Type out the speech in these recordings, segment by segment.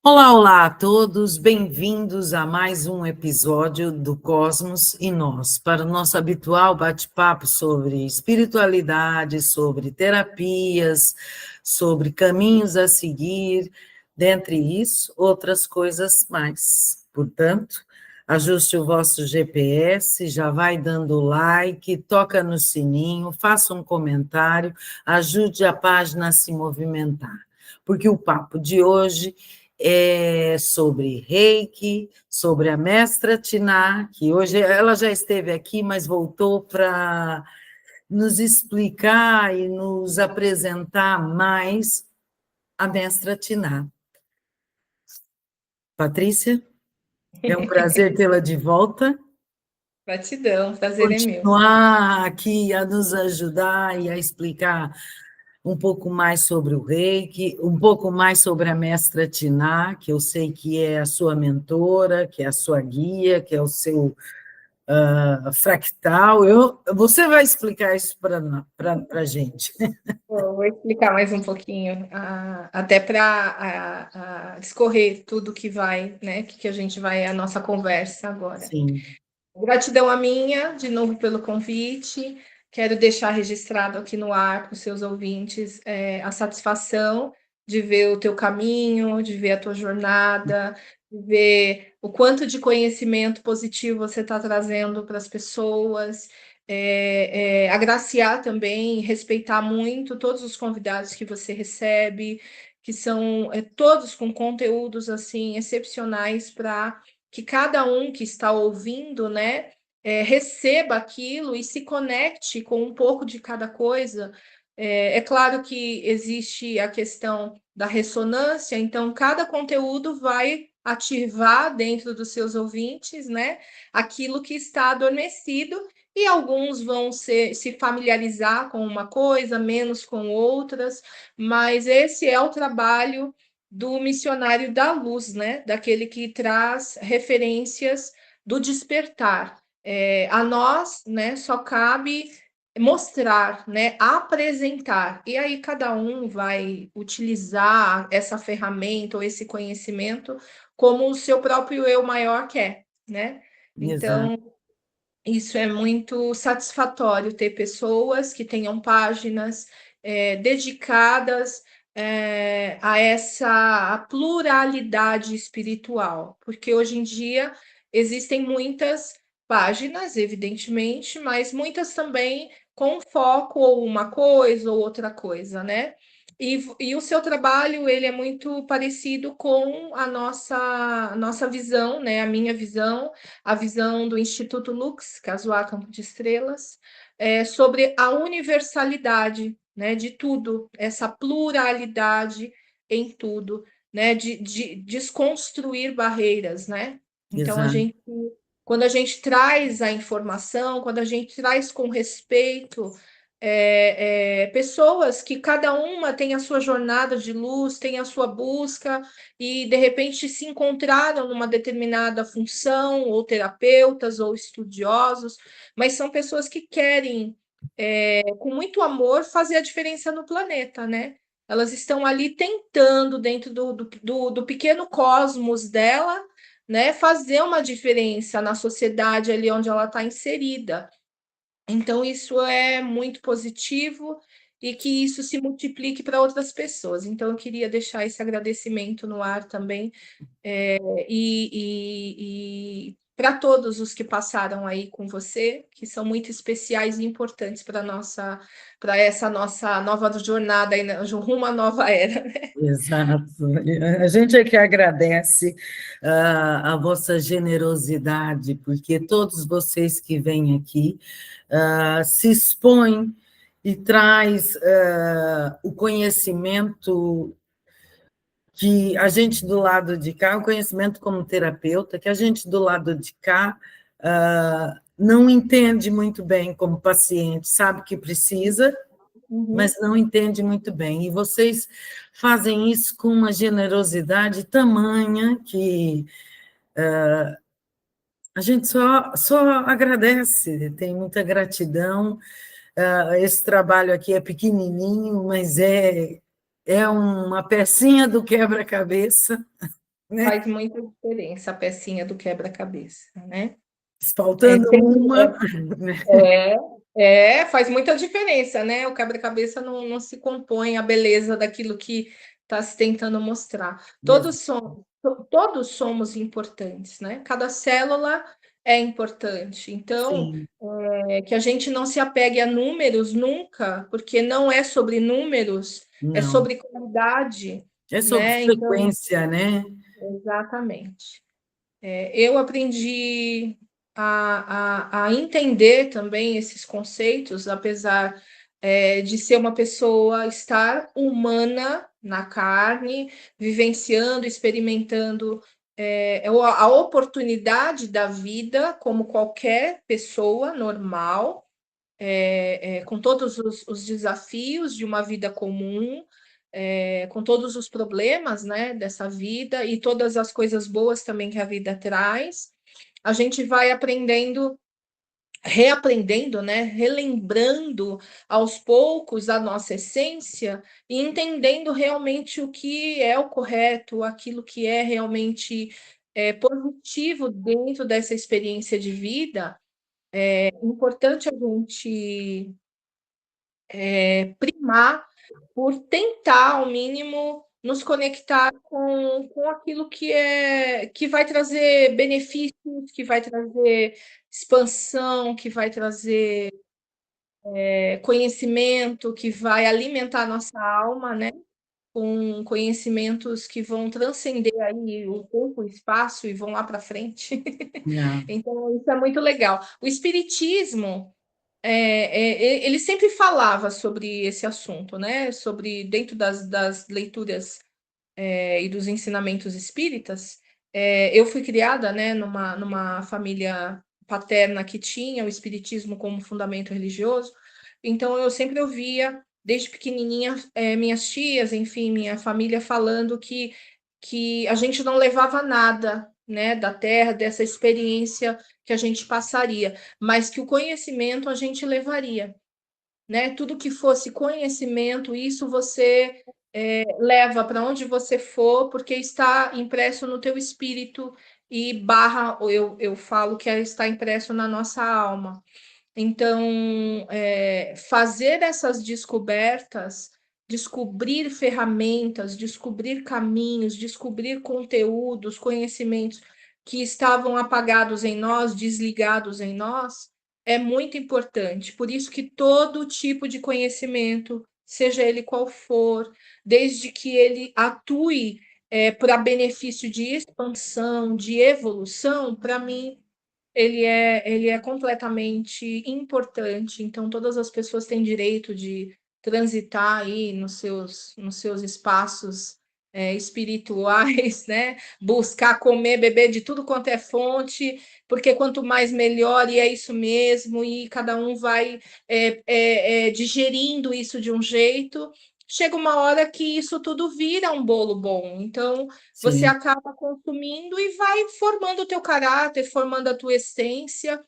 Olá, olá a todos, bem-vindos a mais um episódio do Cosmos e Nós, para o nosso habitual bate-papo sobre espiritualidade, sobre terapias, sobre caminhos a seguir, dentre isso, outras coisas mais. Portanto, ajuste o vosso GPS, já vai dando like, toca no sininho, faça um comentário, ajude a página a se movimentar, porque o papo de hoje é sobre Reiki, sobre a mestra Tiná, que hoje ela já esteve aqui, mas voltou para nos explicar e nos apresentar mais a mestra Tiná. Patrícia, é um prazer tê-la de volta. Gratidão, prazer é meu. Continuar aqui a nos ajudar e a explicar um pouco mais sobre o Reiki, um pouco mais sobre a mestra Tiná, que eu sei que é a sua mentora, que é a sua guia, que é o seu fractal. Você vai explicar isso para a gente. Vou explicar mais um pouquinho, até para discorrer tudo que vai, né, que a gente vai, a nossa conversa agora. Sim, Gratidão a minha, de novo, pelo convite. Quero deixar registrado aqui no ar para os seus ouvintes a satisfação de ver o teu caminho, de ver a tua jornada, de ver o quanto de conhecimento positivo você está trazendo para as pessoas. Agraciar também, respeitar muito todos os convidados que você recebe, que são todos com conteúdos assim excepcionais para que cada um que está ouvindo, né, receba aquilo e se conecte com um pouco de cada coisa. É claro que existe a questão da ressonância, então cada conteúdo vai ativar dentro dos seus ouvintes, né, aquilo que está adormecido, e alguns vão se familiarizar com uma coisa, menos com outras, mas esse é o trabalho do missionário da luz, né? Daquele que traz referências do despertar. A nós, né, só cabe mostrar, né, apresentar. E aí cada um vai utilizar essa ferramenta ou esse conhecimento como o seu próprio eu maior quer, né? exato. Então, isso é muito satisfatório ter pessoas que tenham páginas dedicadas a essa pluralidade espiritual, porque hoje em dia existem muitas páginas, evidentemente, mas muitas também com foco ou uma coisa ou outra coisa, né? E o seu trabalho ele é muito parecido com a nossa visão, né? A minha visão, a visão do Instituto Lux, Casuar Campo de Estrelas, sobre a universalidade, né, de tudo, essa pluralidade em tudo, né, de desconstruir barreiras, né? Então, Exato. quando a gente traz a informação, quando a gente traz com respeito pessoas que cada uma tem a sua jornada de luz, tem a sua busca, e de repente se encontraram numa determinada função, ou terapeutas, ou estudiosos, mas são pessoas que querem, com muito amor, fazer a diferença no planeta, né? Elas estão ali tentando, dentro do pequeno cosmos dela, né, fazer uma diferença na sociedade ali onde ela está inserida. Então, isso é muito positivo e que isso se multiplique para outras pessoas. Então, eu queria deixar esse agradecimento no ar também, e para todos os que passaram aí com você, que são muito especiais e importantes para essa nossa nova jornada aí, rumo à nova era. Exato. A gente é que agradece a vossa generosidade, porque todos vocês que vêm aqui se expõem e traz o conhecimento que a gente do lado de cá, o conhecimento como terapeuta, que a gente do lado de cá não entende muito bem como paciente, sabe que precisa, Uhum. mas não entende muito bem. E vocês fazem isso com uma generosidade tamanha que a gente só agradece, tem muita gratidão. Esse trabalho aqui é pequenininho, mas é uma pecinha do quebra-cabeça né? Faz muita diferença a pecinha do quebra-cabeça, né? Faltando uma, né? É, faz muita diferença, né? O quebra-cabeça não se compõe a beleza daquilo que está se tentando mostrar. Todos somos importantes, né? Cada célula é importante. Então, Sim, que a gente não se apegue a números nunca, porque não é sobre números, é não. sobre qualidade, É sobre né? Então, frequência, né? exatamente. Eu aprendi a entender também esses conceitos, apesar de ser uma pessoa, estar humana na carne, vivenciando, experimentando a oportunidade da vida, como qualquer pessoa normal, com todos os desafios de uma vida comum, com todos os problemas, né, dessa vida e todas as coisas boas também que a vida traz, a gente vai aprendendo, reaprendendo, né, relembrando aos poucos a nossa essência e entendendo realmente o que é o correto, aquilo que é realmente positivo dentro dessa experiência de vida. É importante a gente primar por tentar, ao mínimo, nos conectar com aquilo que vai trazer benefícios, que vai trazer expansão, que vai trazer conhecimento, que vai alimentar a nossa alma, né? Com conhecimentos que vão transcender aí o tempo, o espaço e vão lá para frente. Não. Então, isso é muito legal. O espiritismo ele sempre falava sobre esse assunto, né? Sobre dentro das leituras e dos ensinamentos espíritas. Eu fui criada, né, numa família paterna que tinha o espiritismo como fundamento religioso, então eu sempre ouvia, desde pequenininha, minhas tias, enfim, minha família falando que a gente não levava nada, né, da Terra, dessa experiência que a gente passaria, mas que o conhecimento a gente levaria, né? Tudo que fosse conhecimento, isso você leva para onde você for, porque está impresso no teu espírito e barra, eu falo que está impresso na nossa alma. Então, fazer essas descobertas, descobrir ferramentas, descobrir caminhos, descobrir conteúdos, conhecimentos que estavam apagados em nós, desligados em nós, é muito importante. Por isso que todo tipo de conhecimento, seja ele qual for, desde que ele atue para benefício de expansão, de evolução, para mim ele é completamente importante, então todas as pessoas têm direito de transitar aí nos seus espaços espirituais, né? Buscar comer, beber de tudo quanto é fonte, porque quanto mais melhor, e é isso mesmo, e cada um vai digerindo isso de um jeito. Chega uma hora que isso tudo vira um bolo bom. Então, você Sim, acaba consumindo e vai formando o teu caráter, formando a tua essência.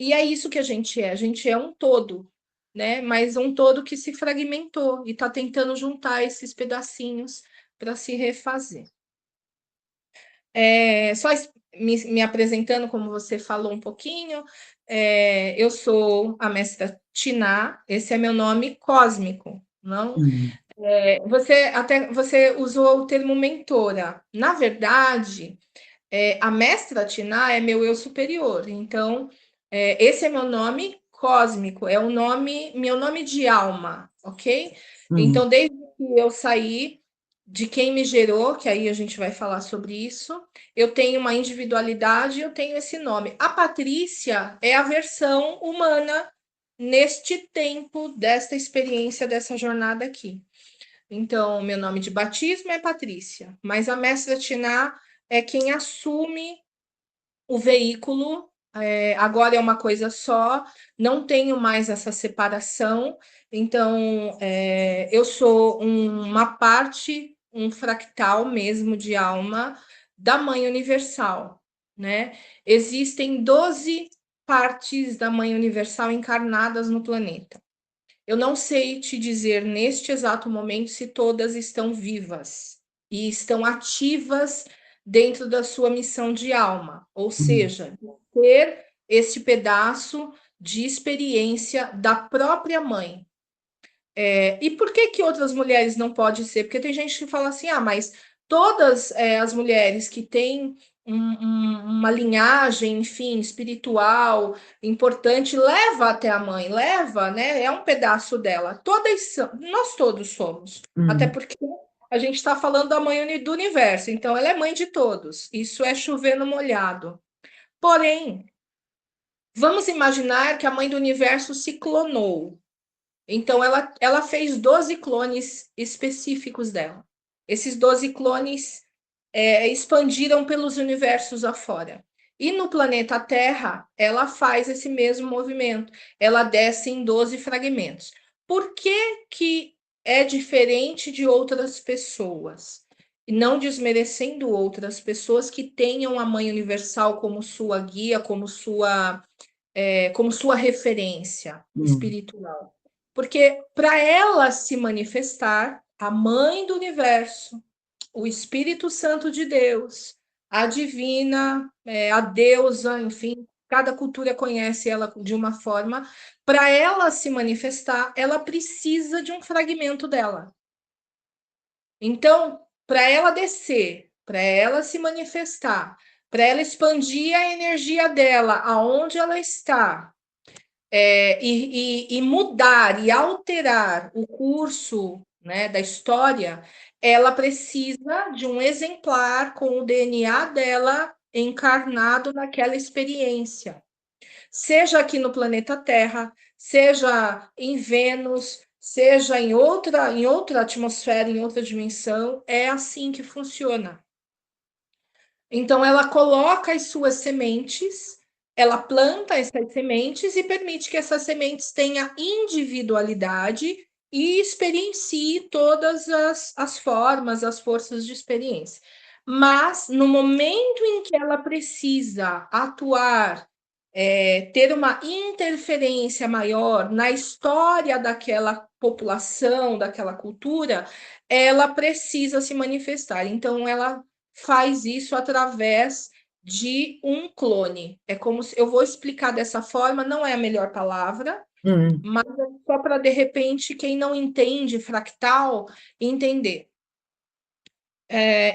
E é isso que a gente é um todo, né? Mas um todo que se fragmentou e está tentando juntar esses pedacinhos para se refazer. Só me apresentando, como você falou um pouquinho, eu sou a mestra Tiná, esse é meu nome cósmico, não? sim, Você usou o termo mentora. Na verdade, a mestra Tiná é meu eu superior. Então, esse é meu nome cósmico, é o nome, meu nome de alma, ok? sim, Então, desde que eu saí de quem me gerou, que aí a gente vai falar sobre isso, eu tenho uma individualidade, eu tenho esse nome. A Patrícia é a versão humana neste tempo, desta experiência, dessa jornada aqui. Então, meu nome de batismo é Patrícia, mas a mestra Tiná é quem assume o veículo. Agora é uma coisa só, não tenho mais essa separação. Então, eu sou uma parte, um fractal mesmo de alma da Mãe Universal, né? Existem 12 partes da Mãe Universal encarnadas no planeta. Eu não sei te dizer neste exato momento se todas estão vivas. e estão ativas dentro da sua missão de alma, ou seja, ter este pedaço de experiência da própria mãe. E por que que outras mulheres não pode ser? Porque tem gente que fala assim, mas todas as mulheres que têm uma linhagem, enfim, espiritual importante, leva até a mãe, leva, né? É um pedaço dela. Nós todos somos. Até porque a gente está falando da mãe do universo, então ela é mãe de todos. Isso é chover no molhado. Porém, vamos imaginar que a mãe do universo se clonou. Então, ela fez 12 clones específicos dela. Esses 12 clones expandiram pelos universos afora. E no planeta Terra, ela faz esse mesmo movimento. Ela desce em 12 fragmentos. Por que que é diferente de outras pessoas? Não desmerecendo outras pessoas que tenham a Mãe Universal como sua guia, como sua referência espiritual. Porque para ela se manifestar, a Mãe do Universo, o Espírito Santo de Deus, a divina, a deusa, enfim, cada cultura conhece ela de uma forma. Para ela se manifestar, ela precisa de um fragmento dela. Então, para ela descer, para ela se manifestar, para ela expandir a energia dela aonde ela está, e mudar e alterar o curso, né, da história, ela precisa de um exemplar com o DNA dela encarnado naquela experiência. Seja aqui no planeta Terra, seja em Vênus, seja em outra atmosfera, em outra dimensão, é assim que funciona. Então, ela coloca as suas sementes, ela planta essas sementes e permite que essas sementes tenham individualidade e experiencie todas as formas, as forças de experiência. Mas, no momento em que ela precisa atuar, ter uma interferência maior na história daquela população, daquela cultura, ela precisa se manifestar. Então, ela faz isso através de um clone. É como se eu vou explicar dessa forma, não é a melhor palavra, mas é só para de repente quem não entende fractal entender.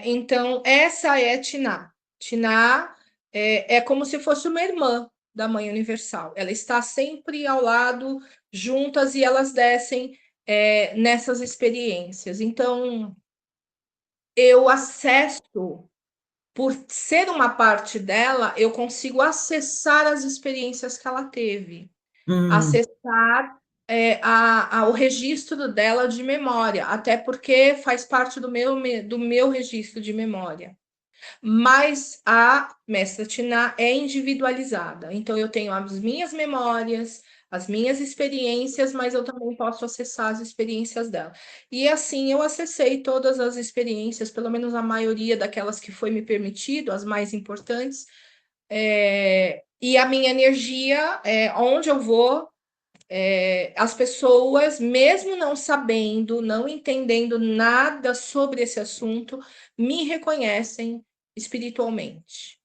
Então, essa é Tiná. Tiná é como se fosse uma irmã da Mãe Universal. Ela está sempre ao lado, juntas, e elas descem nessas experiências. Então, eu acesso, por ser uma parte dela, eu consigo acessar as experiências que ela teve, acessar o registro dela de memória, até porque faz parte do meu registro de memória. Mas a Mestra Tiná é individualizada, então eu tenho as minhas memórias, as minhas experiências, mas eu também posso acessar as experiências dela. E assim eu acessei todas as experiências, pelo menos a maioria daquelas que foi me permitido, as mais importantes, e a minha energia, onde eu vou, as pessoas, mesmo não sabendo, não entendendo nada sobre esse assunto, me reconhecem espiritualmente.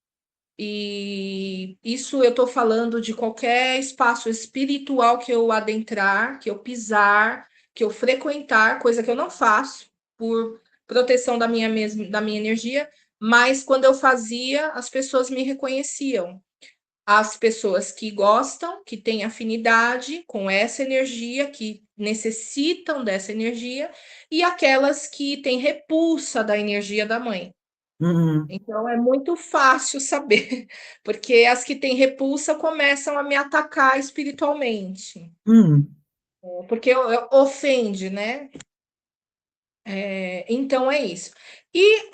E isso eu estou falando de qualquer espaço espiritual que eu adentrar, que eu pisar, que eu frequentar, coisa que eu não faço por proteção da minha energia, mas quando eu fazia, as pessoas me reconheciam. As pessoas que gostam, que têm afinidade com essa energia, que necessitam dessa energia, e aquelas que têm repulsa da energia da mãe. Então é muito fácil saber, porque as que têm repulsa começam a me atacar espiritualmente, porque ofende, né? Então é isso. E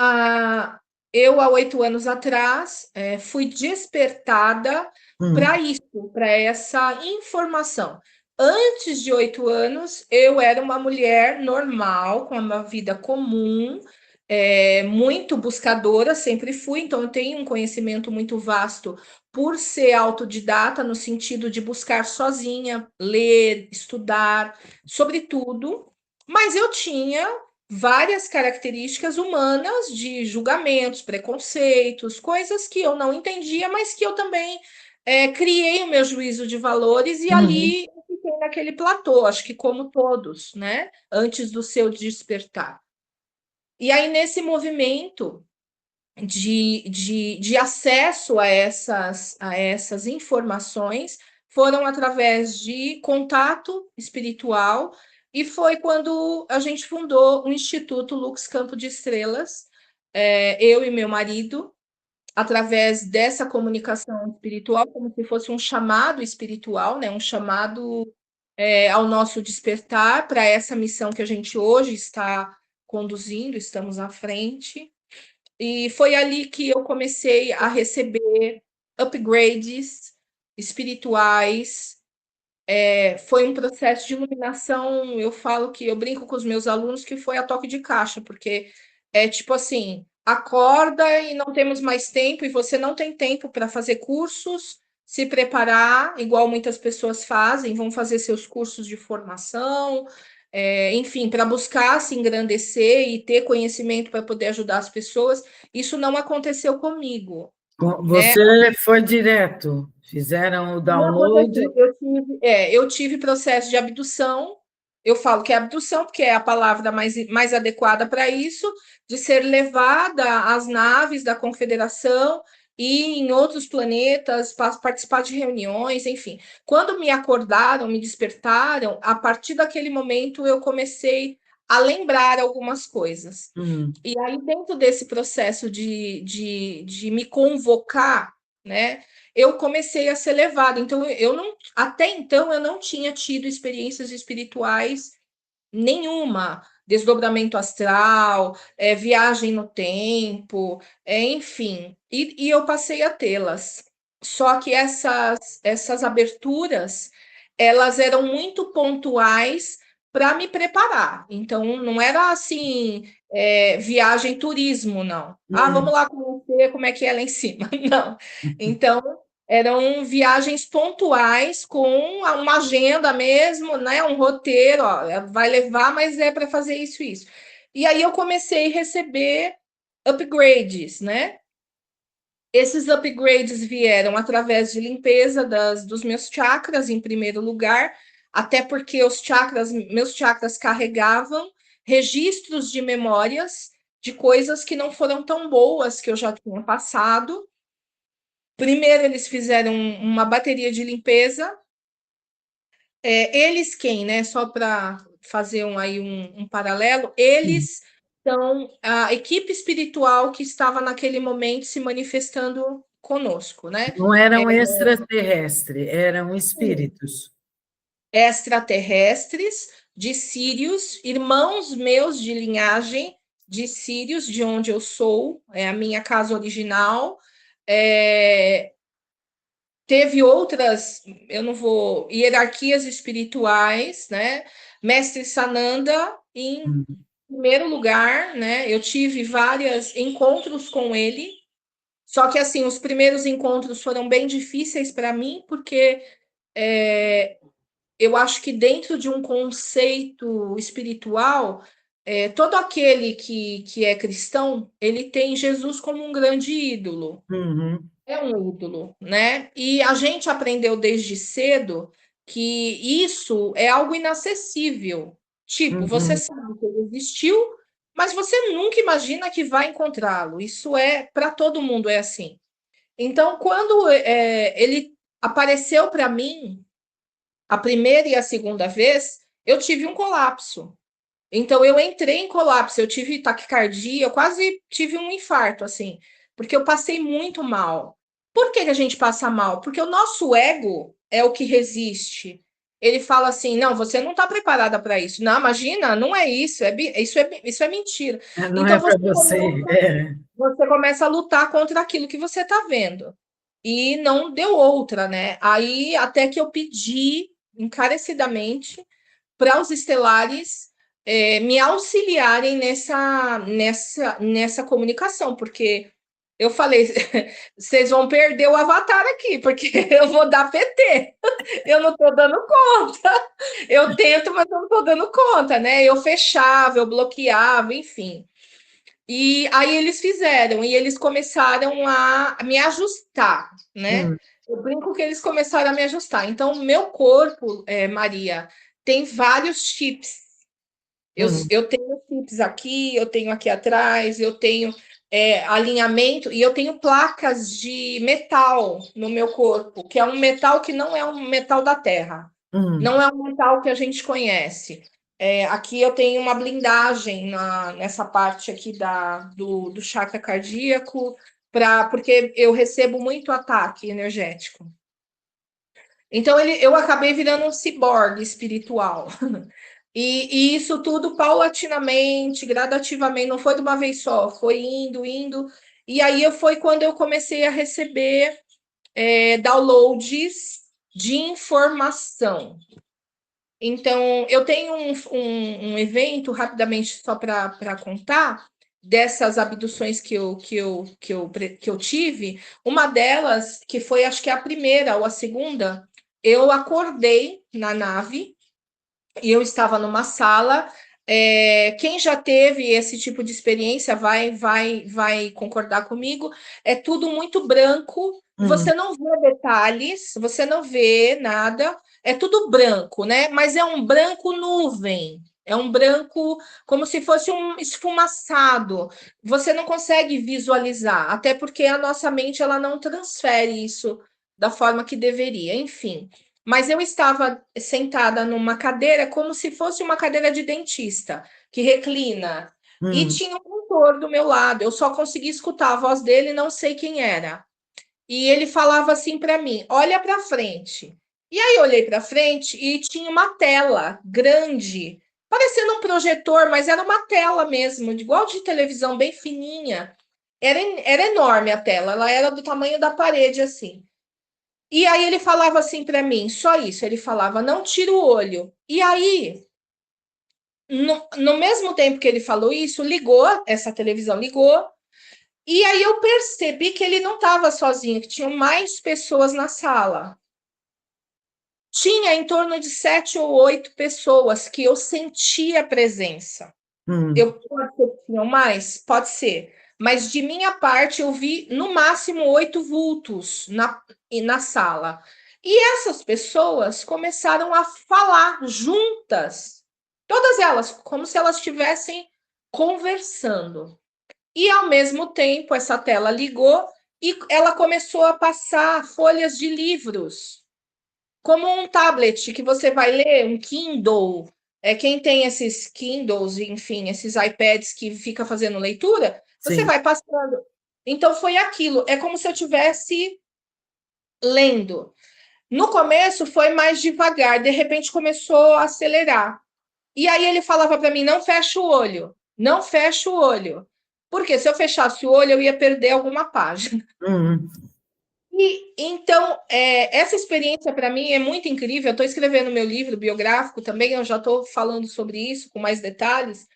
eu, há 8 anos atrás, fui despertada para isso, para essa informação. Antes de 8 anos, eu era uma mulher normal, com uma vida comum, muito buscadora, sempre fui, então eu tenho um conhecimento muito vasto por ser autodidata, no sentido de buscar sozinha, ler, estudar, sobre tudo, mas eu tinha várias características humanas de julgamentos, preconceitos, coisas que eu não entendia, mas que eu também criei o meu juízo de valores e Uhum. ali eu fiquei naquele platô, acho que como todos, né? Antes do seu despertar. E aí, nesse movimento de acesso a essas informações, foram através de contato espiritual, e foi quando a gente fundou o Instituto Lux Campo de Estrelas, eu e meu marido, através dessa comunicação espiritual, como se fosse um chamado espiritual, né? Um chamado ao nosso despertar para essa missão que a gente hoje está conduzindo, estamos à frente. E foi ali que eu comecei a receber upgrades espirituais. Foi um processo de iluminação. Eu falo que eu brinco com os meus alunos que foi a toque de caixa, porque é tipo assim: acorda e não temos mais tempo, e você não tem tempo para fazer cursos, se preparar, igual muitas pessoas fazem, vão fazer seus cursos de formação, enfim, para buscar se engrandecer e ter conhecimento para poder ajudar as pessoas. Isso não aconteceu comigo, né? Você foi direto, fizeram o Não download. aconteceu. Eu tive processo de abdução. Eu falo que é abdução, porque é a palavra mais adequada para isso, de ser levada às naves da Confederação e em outros planetas, participar de reuniões, enfim. Quando me acordaram, me despertaram, a partir daquele momento eu comecei a lembrar algumas coisas. Hum. E aí, dentro desse processo de me convocar, né, eu comecei a ser levada. Então, eu não, até então, eu não tinha tido experiências espirituais nenhuma. Desdobramento astral, viagem no tempo, enfim. E eu passei a tê-las. Só que essas aberturas, elas eram muito pontuais para me preparar. Então, não era assim, viagem turismo, não. Ah, vamos Hum. lá conhecer como é que é lá em cima. Não. Então, eram viagens pontuais com uma agenda mesmo, né? Um roteiro, ó, vai levar, mas é para fazer isso e isso. E aí eu comecei a receber upgrades, né? Esses upgrades vieram através de limpeza dos meus chakras, em primeiro lugar, até porque meus chakras carregavam registros de memórias de coisas que não foram tão boas que eu já tinha passado. Primeiro, eles fizeram uma bateria de limpeza. Eles quem, né? Só para fazer um paralelo, eles são a equipe espiritual que estava naquele momento se manifestando conosco, né? Não eram extraterrestres, eram espíritos. Extraterrestres de Sírios, irmãos meus de linhagem de Sírios, de onde eu sou, é a minha casa original. É, teve outras, eu não vou, hierarquias espirituais, né? Mestre Sananda, em primeiro lugar, né? Eu tive vários encontros com ele, só que assim, os primeiros encontros foram bem difíceis para mim, porque eu acho que dentro de um conceito espiritual, todo aquele que é cristão, ele tem Jesus como um grande ídolo. Uhum. É um ídolo, né? E a gente aprendeu desde cedo que isso é algo inacessível. Tipo, você Uhum. sabe que ele existiu, mas você nunca imagina que vai encontrá-lo. Isso é para todo mundo é assim. Então, quando ele apareceu para mim a primeira e a segunda vez, eu tive um colapso. Então, eu entrei em colapso, eu tive taquicardia, eu quase tive um infarto, assim, porque eu passei muito mal. Por que que a gente passa mal? Porque o nosso ego é o que resiste. Ele fala assim: não, você não está preparada para isso. Não, imagina, não é isso, isso é mentira. Não é Então para você. É. você começa a lutar contra aquilo que você está vendo. E não deu outra, né? Aí até que eu pedi encarecidamente para os estelares me auxiliarem nessa comunicação, porque Eu falei, vocês vão perder o avatar aqui, porque eu vou dar PT. Eu não estou dando conta. Eu tento, mas eu não estou dando conta, né? Eu fechava, eu bloqueava, enfim. E aí eles fizeram, e eles começaram a me ajustar, né? Hum, Eu brinco que eles começaram a me ajustar. Então, meu corpo, Maria, tem vários chips. hum, Eu tenho chips aqui, eu tenho aqui atrás, eu tenho alinhamento e eu tenho placas de metal no meu corpo, que é um metal que não é um metal da Terra, hum, não é um metal que a gente conhece. Aqui eu tenho uma blindagem nessa parte aqui do chakra cardíaco, porque eu recebo muito ataque energético. Então eu acabei virando um ciborgue espiritual. E isso tudo paulatinamente, gradativamente, não foi de uma vez só, foi indo, indo. E aí foi quando eu comecei a receber downloads de informação. Então, eu tenho um evento, rapidamente, só para contar, dessas abduções que eu tive. Uma delas, que foi acho que a primeira ou a segunda, eu acordei na nave e eu estava numa sala. Quem já teve esse tipo de experiência vai concordar comigo. É tudo muito branco, hum, você não vê detalhes, você não vê nada, é tudo branco, né? Mas é um branco nuvem. É um branco como se fosse um esfumaçado. Você não consegue visualizar, até porque a nossa mente ela não transfere isso da forma que deveria. Enfim, mas eu estava sentada numa cadeira como se fosse uma cadeira de dentista, que reclina, e hum, tinha um doutor do meu lado. Eu só consegui escutar a voz dele, não sei quem era. E ele falava assim para mim: olha para frente. E aí eu olhei para frente e tinha uma tela grande, parecendo um projetor, mas era uma tela mesmo, igual de televisão, bem fininha. Era enorme a tela, ela era do tamanho da parede, assim. E aí ele falava assim para mim, só isso, ele falava, não tira o olho. E aí, no mesmo tempo que ele falou isso, ligou, essa televisão ligou, e aí eu percebi que ele não estava sozinho, que tinham mais pessoas na sala. Tinha em torno de 7 ou 8 pessoas que eu sentia a presença. hum, Pode ser que tinham mais? Pode ser. Mas de minha parte, eu vi no máximo 8 vultos na sala. E essas pessoas começaram a falar juntas, todas elas, como se elas estivessem conversando. E ao mesmo tempo, essa tela ligou e ela começou a passar folhas de livros como um tablet que você vai ler, um Kindle. Quem tem esses Kindles, enfim, esses iPads que fica fazendo leitura, você sim. vai passando. Então foi aquilo, é como se eu tivesse lendo. No começo foi mais devagar, de repente começou a acelerar. E aí ele falava para mim: não fecha o olho, não fecha o olho. Porque se eu fechasse o olho, eu ia perder alguma página. Hum, E então, essa experiência para mim é muito incrível. Eu estou escrevendo meu livro biográfico também, eu já estou falando sobre isso com mais detalhes.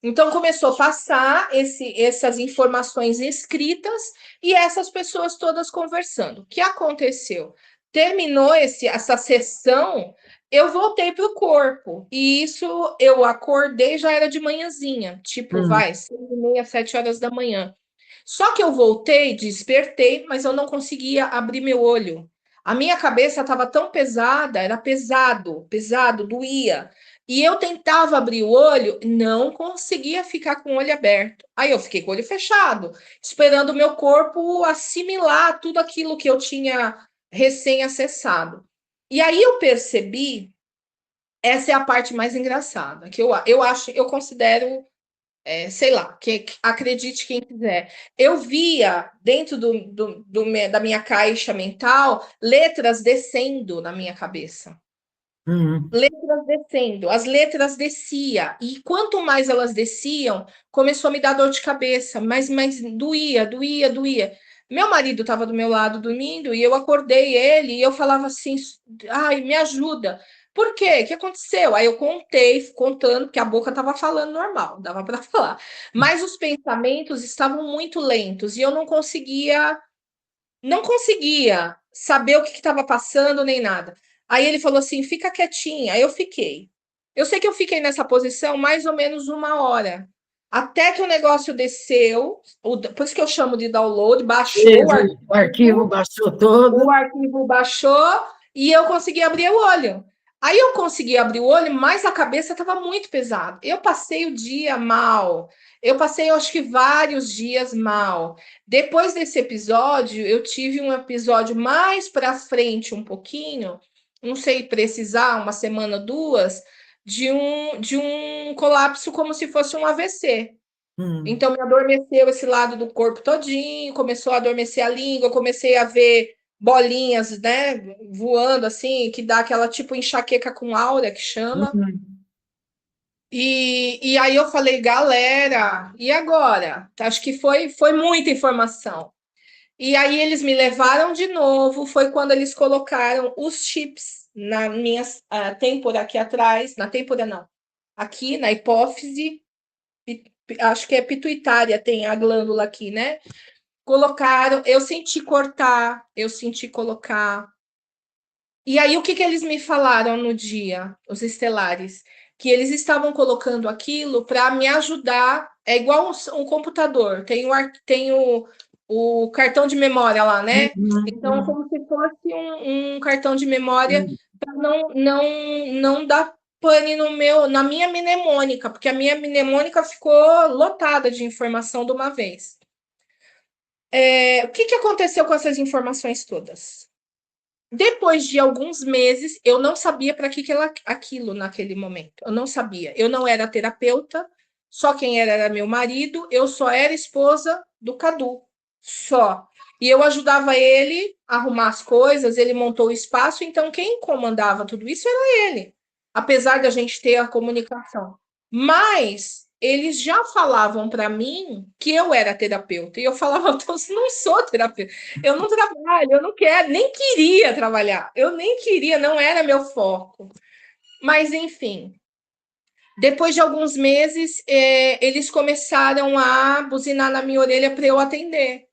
Então, começou a passar essas informações escritas e essas pessoas todas conversando. O que aconteceu? Terminou essa sessão, eu voltei para o corpo. E isso eu acordei, já era de manhãzinha, tipo, hum, 6h30, 7 horas da manhã. Só que eu voltei, despertei, mas eu não conseguia abrir meu olho. A minha cabeça estava tão pesada, era pesado, pesado, doía. E eu tentava abrir o olho, não conseguia ficar com o olho aberto. Aí eu fiquei com o olho fechado, esperando o meu corpo assimilar tudo aquilo que eu tinha recém-acessado. E aí eu percebi, essa é a parte mais engraçada, que eu acho, eu considero sei lá, que acredite quem quiser. Eu via dentro da minha caixa mental letras descendo na minha cabeça. hum, Letras descendo, as letras descia e quanto mais elas desciam, começou a me dar dor de cabeça, mas doía, doía, doía. Meu marido estava do meu lado dormindo e eu acordei ele e eu falava assim: ai, me ajuda. Por quê? O que aconteceu? Aí eu contei, contando, porque a boca estava falando normal, dava para falar. Mas os pensamentos estavam muito lentos e eu não conseguia saber o que estava passando nem nada. Aí ele falou assim: fica quietinha. Aí eu fiquei. Eu sei que eu fiquei nessa posição mais ou menos 1 hora. Até que o negócio desceu, por isso que eu chamo de download, baixou O arquivo baixou todo. o arquivo baixou e eu consegui abrir o olho. Aí eu consegui abrir o olho, mas a cabeça estava muito pesada. Eu passei o dia mal. Eu passei, eu acho que vários dias mal. Depois desse episódio, eu tive um episódio mais para frente um pouquinho, não sei precisar, 1 semana, 2, de um colapso como se fosse um AVC. Hum, Então, me adormeceu esse lado do corpo todinho, começou a adormecer a língua, comecei a ver bolinhas, né, voando assim, que dá aquela tipo enxaqueca com aura que chama. hum. E aí eu falei, galera, e agora? Acho que foi muita informação. E aí eles me levaram de novo, foi quando eles colocaram os chips na minha têmpora aqui atrás, na têmpora não, aqui na hipófise, acho que é pituitária, tem a glândula aqui, né? Colocaram, eu senti cortar, eu senti colocar. E aí, o que que eles me falaram no dia, os estelares? Que eles estavam colocando aquilo para me ajudar. É igual um computador, tem o cartão de memória lá, né? Então, é Uhum. como se fosse um cartão de memória Hum. para não dar pane na minha mnemônica, porque a minha mnemônica ficou lotada de informação de uma vez. O que que aconteceu com essas informações todas? Depois de alguns meses, eu não sabia para que aquilo naquele momento. Eu não sabia. Eu não era terapeuta, só quem era meu marido, eu só era esposa do Cadu. Só. E eu ajudava ele a arrumar as coisas, ele montou o espaço, então quem comandava tudo isso era ele. Apesar da gente ter a comunicação. Mas eles já falavam para mim que eu era terapeuta. E eu falava, eu não sou terapeuta. Eu não trabalho, eu não quero, nem queria trabalhar. Eu nem queria, não era meu foco. Mas, enfim, depois de alguns meses, eles começaram a buzinar na minha orelha para eu atender.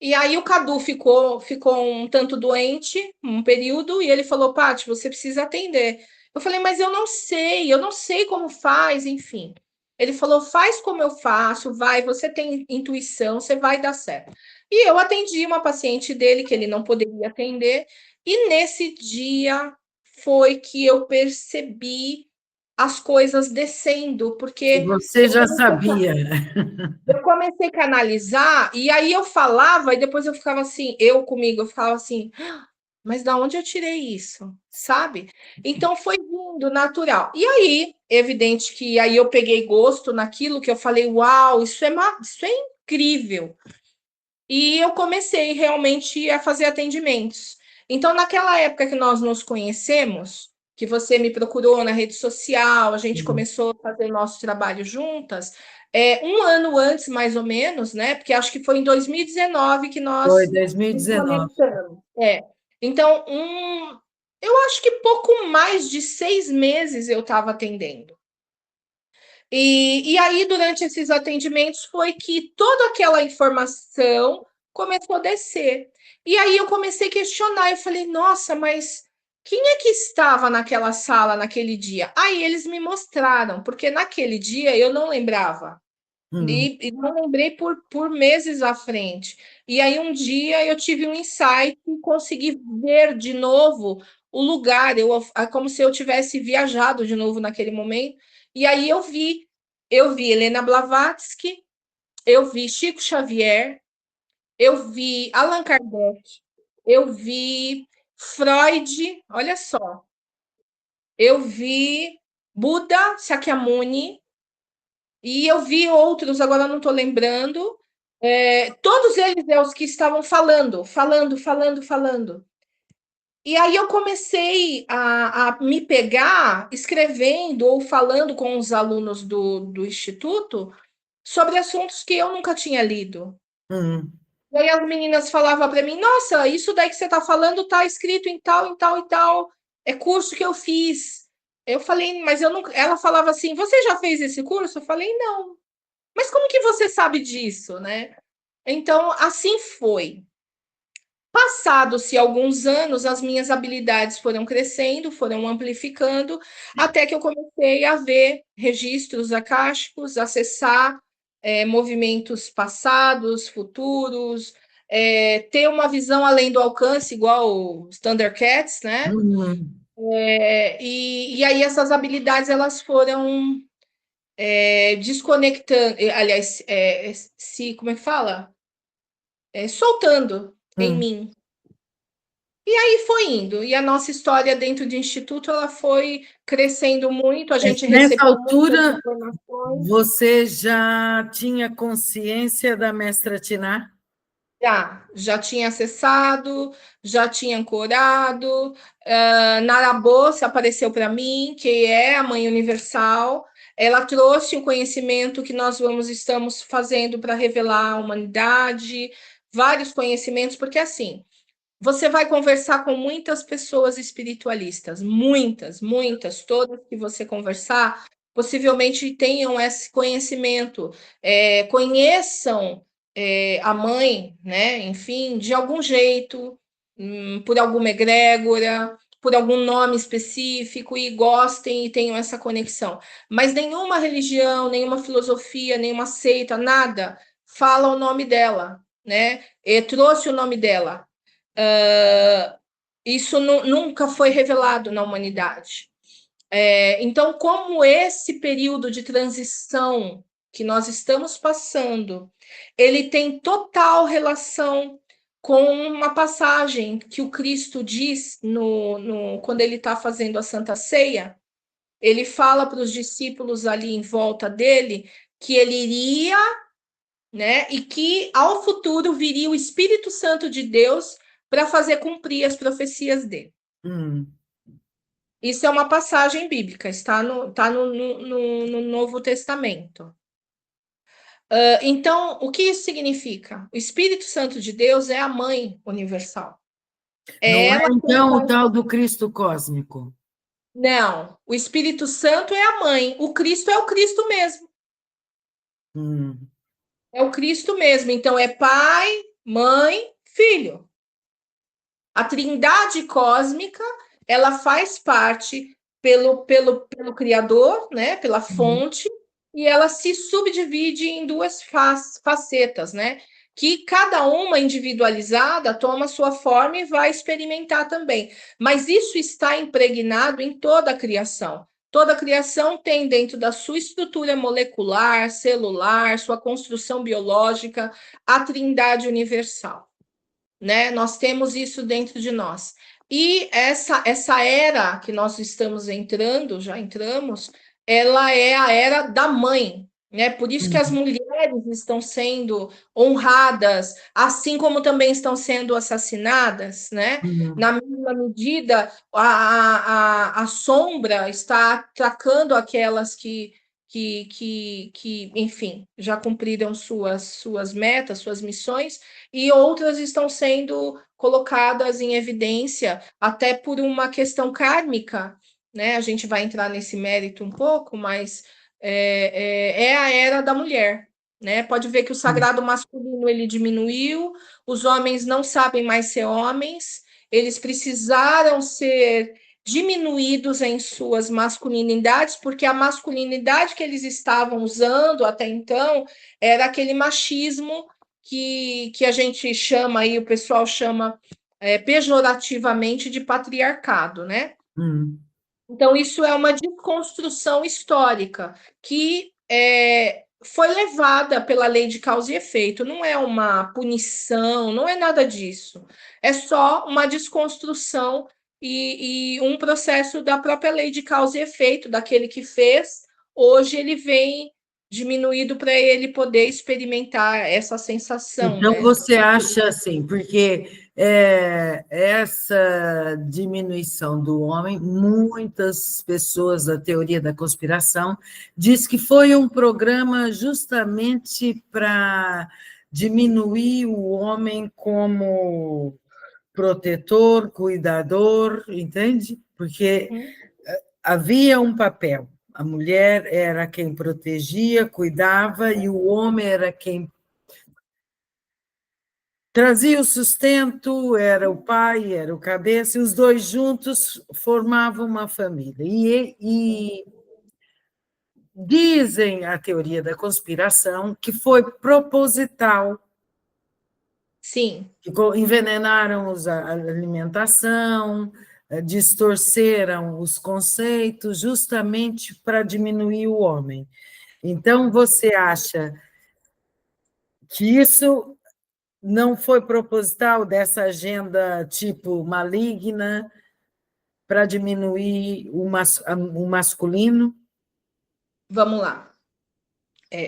E aí o Cadu ficou um tanto doente, um período, e ele falou, Paty, você precisa atender. Eu falei, mas eu não sei como faz, enfim. Ele falou, faz como eu faço, vai, você tem intuição, você vai dar certo. E eu atendi uma paciente dele que ele não poderia atender, e nesse dia foi que eu percebi as coisas descendo, Que porque você já sabia. eu comecei a canalizar, e aí eu falava, e depois eu ficava assim, eu comigo, eu ficava assim, mas da onde eu tirei isso? Sabe? Então foi vindo natural. E aí, evidente que aí eu peguei gosto naquilo que eu falei, uau, isso é incrível. E eu comecei realmente a fazer atendimentos. Então, naquela época que nós nos conhecemos, que você me procurou na rede social, a gente começou a fazer nosso trabalho juntas, 1 ano antes, mais ou menos, né? Porque acho que foi em 2019 que Foi nós nos 2019. conectamos. Então, eu acho que pouco mais de 6 meses eu estava atendendo. E aí, durante esses atendimentos, foi que toda aquela informação começou a descer. E aí eu comecei a questionar, eu falei, nossa, mas quem é que estava naquela sala naquele dia? Aí eles me mostraram, porque naquele dia eu não lembrava. Hum. E não lembrei por meses à frente. E aí um dia eu tive um insight e consegui ver de novo o lugar, como se eu tivesse viajado de novo naquele momento. E aí eu vi Helena Blavatsky, eu vi Chico Xavier, eu vi Allan Kardec, eu vi Freud, olha só, eu vi Buda Sakyamuni, e eu vi outros, agora não estou lembrando. Todos eles é os que estavam falando, falando, falando, falando. E aí eu comecei a me pegar escrevendo ou falando com os alunos do Instituto sobre assuntos que eu nunca tinha lido. Hum. E aí as meninas falavam para mim, nossa, isso daí que você está falando está escrito em tal, em tal e tal, curso que eu fiz. Eu falei, mas eu não. Ela falava assim: você já fez esse curso? Eu falei, não. Mas como que você sabe disso, né? Então, assim foi. Passados-se alguns anos, as minhas habilidades foram crescendo, foram amplificando, até que eu comecei a ver registros akáshicos, acessar movimentos passados, futuros, ter uma visão além do alcance, igual os Thundercats, né? Uhum. E aí essas habilidades elas foram desconectando, aliás, se como é que fala? Soltando em Hum. mim. E foi indo. E a nossa história dentro do instituto ela foi crescendo muito, a gente Nessa recebeu muitas altura, informações. você já tinha consciência da mestra Tiná? Já tinha acessado, já tinha ancorado. Narabô se apareceu para mim, que é a Mãe Universal. Ela trouxe o conhecimento que estamos fazendo para revelar a humanidade, vários conhecimentos, porque assim, você vai conversar com muitas pessoas espiritualistas, muitas, muitas, todas que você conversar, possivelmente tenham esse conhecimento, conheçam a mãe, né? Enfim, de algum jeito, por alguma egrégora, por algum nome específico e gostem e tenham essa conexão. Mas nenhuma religião, nenhuma filosofia, nenhuma seita, nada fala o nome dela, né? E trouxe o nome dela. Isso nunca foi revelado na humanidade. Então, como esse período de transição que nós estamos passando, ele tem total relação com uma passagem que o Cristo diz quando ele está fazendo a Santa Ceia, ele fala para os discípulos ali em volta dele que ele iria, né? E que ao futuro viria o Espírito Santo de Deus para fazer cumprir as profecias dele. Hum. Isso é uma passagem bíblica, está no Novo Testamento. Então, o que isso significa? O Espírito Santo de Deus é a mãe universal. É Não é, ela quem então, o faz. tal do Cristo cósmico? Não, o Espírito Santo é a mãe, o Cristo é o Cristo mesmo. Hum. É o Cristo mesmo. Então, é pai, mãe, filho. A trindade cósmica, ela faz parte pelo Criador, né, pela Hum. fonte, e ela se subdivide em duas facetas, né, que cada uma individualizada toma sua forma e vai experimentar também. Mas isso está impregnado em toda a criação. Toda a criação tem dentro da sua estrutura molecular, celular, sua construção biológica, a trindade universal, né? Nós temos isso dentro de nós. E essa era que nós estamos entrando, já entramos, ela é a era da mãe, né? Por isso que as Hum. mulheres estão sendo honradas, assim como também estão sendo assassinadas, né? Hum. Na mesma medida, a sombra está atacando aquelas enfim, já cumpriram suas metas, suas missões, e outras estão sendo colocadas em evidência até por uma questão kármica, né? A gente vai entrar nesse mérito um pouco, mas é a era da mulher, né? Pode ver que o Hum. sagrado masculino ele diminuiu, os homens não sabem mais ser homens, eles precisaram ser diminuídos em suas masculinidades, porque a masculinidade que eles estavam usando até então era aquele machismo que a gente chama aí, o pessoal chama pejorativamente de patriarcado, né? Hum. Então, isso é uma desconstrução histórica que foi levada pela lei de causa e efeito, não é uma punição, não é nada disso. É só uma desconstrução e um processo da própria lei de causa e efeito, daquele que fez, hoje ele vem diminuído para ele poder experimentar essa sensação, Então, né? você acha assim, porque essa diminuição do homem, muitas pessoas da teoria da conspiração diz que foi um programa justamente para diminuir o homem como protetor, cuidador, entende? Porque havia um papel. A mulher era quem protegia, cuidava, e o homem era quem trazia o sustento, era o pai, era o cabeça, e os dois juntos formavam uma família. E dizem a teoria da conspiração que foi proposital, Sim. que envenenaram a alimentação, distorceram os conceitos justamente para diminuir o homem. Então, você acha que isso não foi proposital dessa agenda tipo maligna para diminuir o masculino? Vamos lá.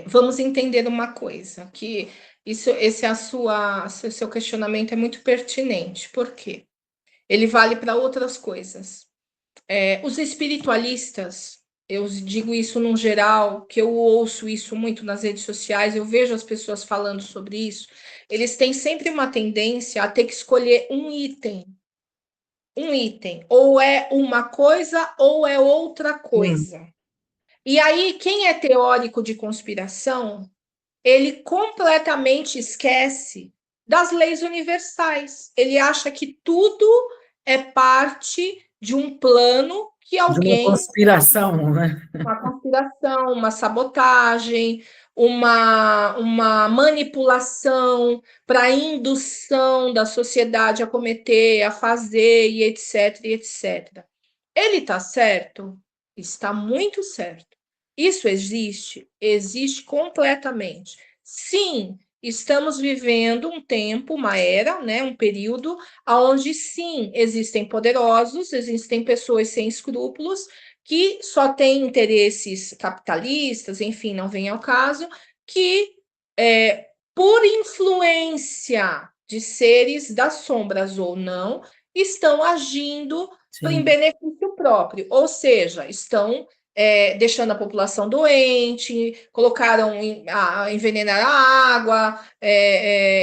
Vamos entender uma coisa, que seu questionamento é muito pertinente. Por quê? Ele vale para outras coisas. Os espiritualistas, eu digo isso num geral, que eu ouço isso muito nas redes sociais, eu vejo as pessoas falando sobre isso, eles têm sempre uma tendência a ter que escolher um item. Um item. Ou é uma coisa ou é outra coisa. E aí, quem é teórico de conspiração, ele completamente esquece das leis universais. Ele acha que tudo é parte de um plano que De uma alguém, conspiração, né? uma conspiração, uma sabotagem, uma manipulação para indução da sociedade a cometer, a fazer, e etc, e etc. Ele está certo? Está muito certo. Isso existe? Existe completamente. Sim, estamos vivendo um tempo, uma era, né, um período onde sim, existem poderosos, existem pessoas sem escrúpulos que só têm interesses capitalistas, enfim, não vem ao caso, que por influência de seres das sombras ou não, estão agindo em Sim. benefício próprio, ou seja, estão deixando a população doente, envenenaram a água,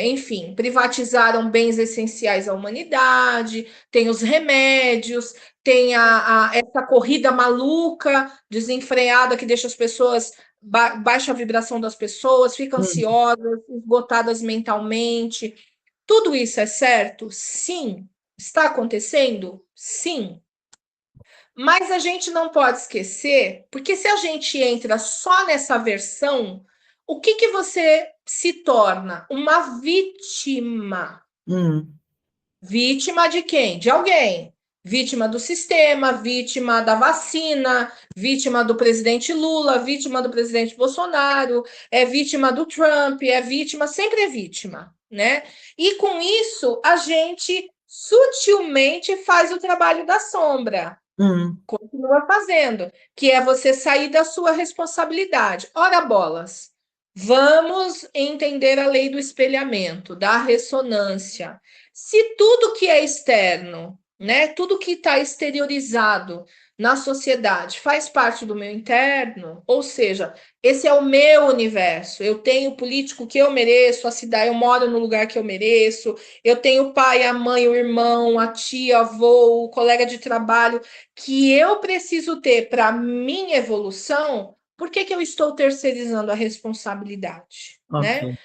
enfim, privatizaram bens essenciais à humanidade, tem os remédios, tem essa corrida maluca, desenfreada, que deixa as pessoas, baixa a vibração das pessoas, ficam ansiosas, esgotadas mentalmente. Tudo isso é certo? Sim. Está acontecendo? Sim. Mas a gente não pode esquecer, porque se a gente entra só nessa versão, o que você se torna? Uma vítima. Vítima de quem? De alguém. Vítima do sistema, vítima da vacina, vítima do presidente Lula, vítima do presidente Bolsonaro, é vítima do Trump, sempre é vítima, né? E com isso, a gente sutilmente faz o trabalho da sombra. Continua fazendo, que é você sair da sua responsabilidade. Ora, bolas, vamos entender a lei do espelhamento, da ressonância. Se tudo que é externo, né, tudo que está exteriorizado na sociedade faz parte do meu interno, ou seja, esse é o meu universo. Eu tenho o político que eu mereço, a cidade, eu moro no lugar que eu mereço, eu tenho o pai, a mãe, o irmão, a tia, o avô, o colega de trabalho que eu preciso ter para minha evolução. Por que eu estou terceirizando a responsabilidade, né? Ok.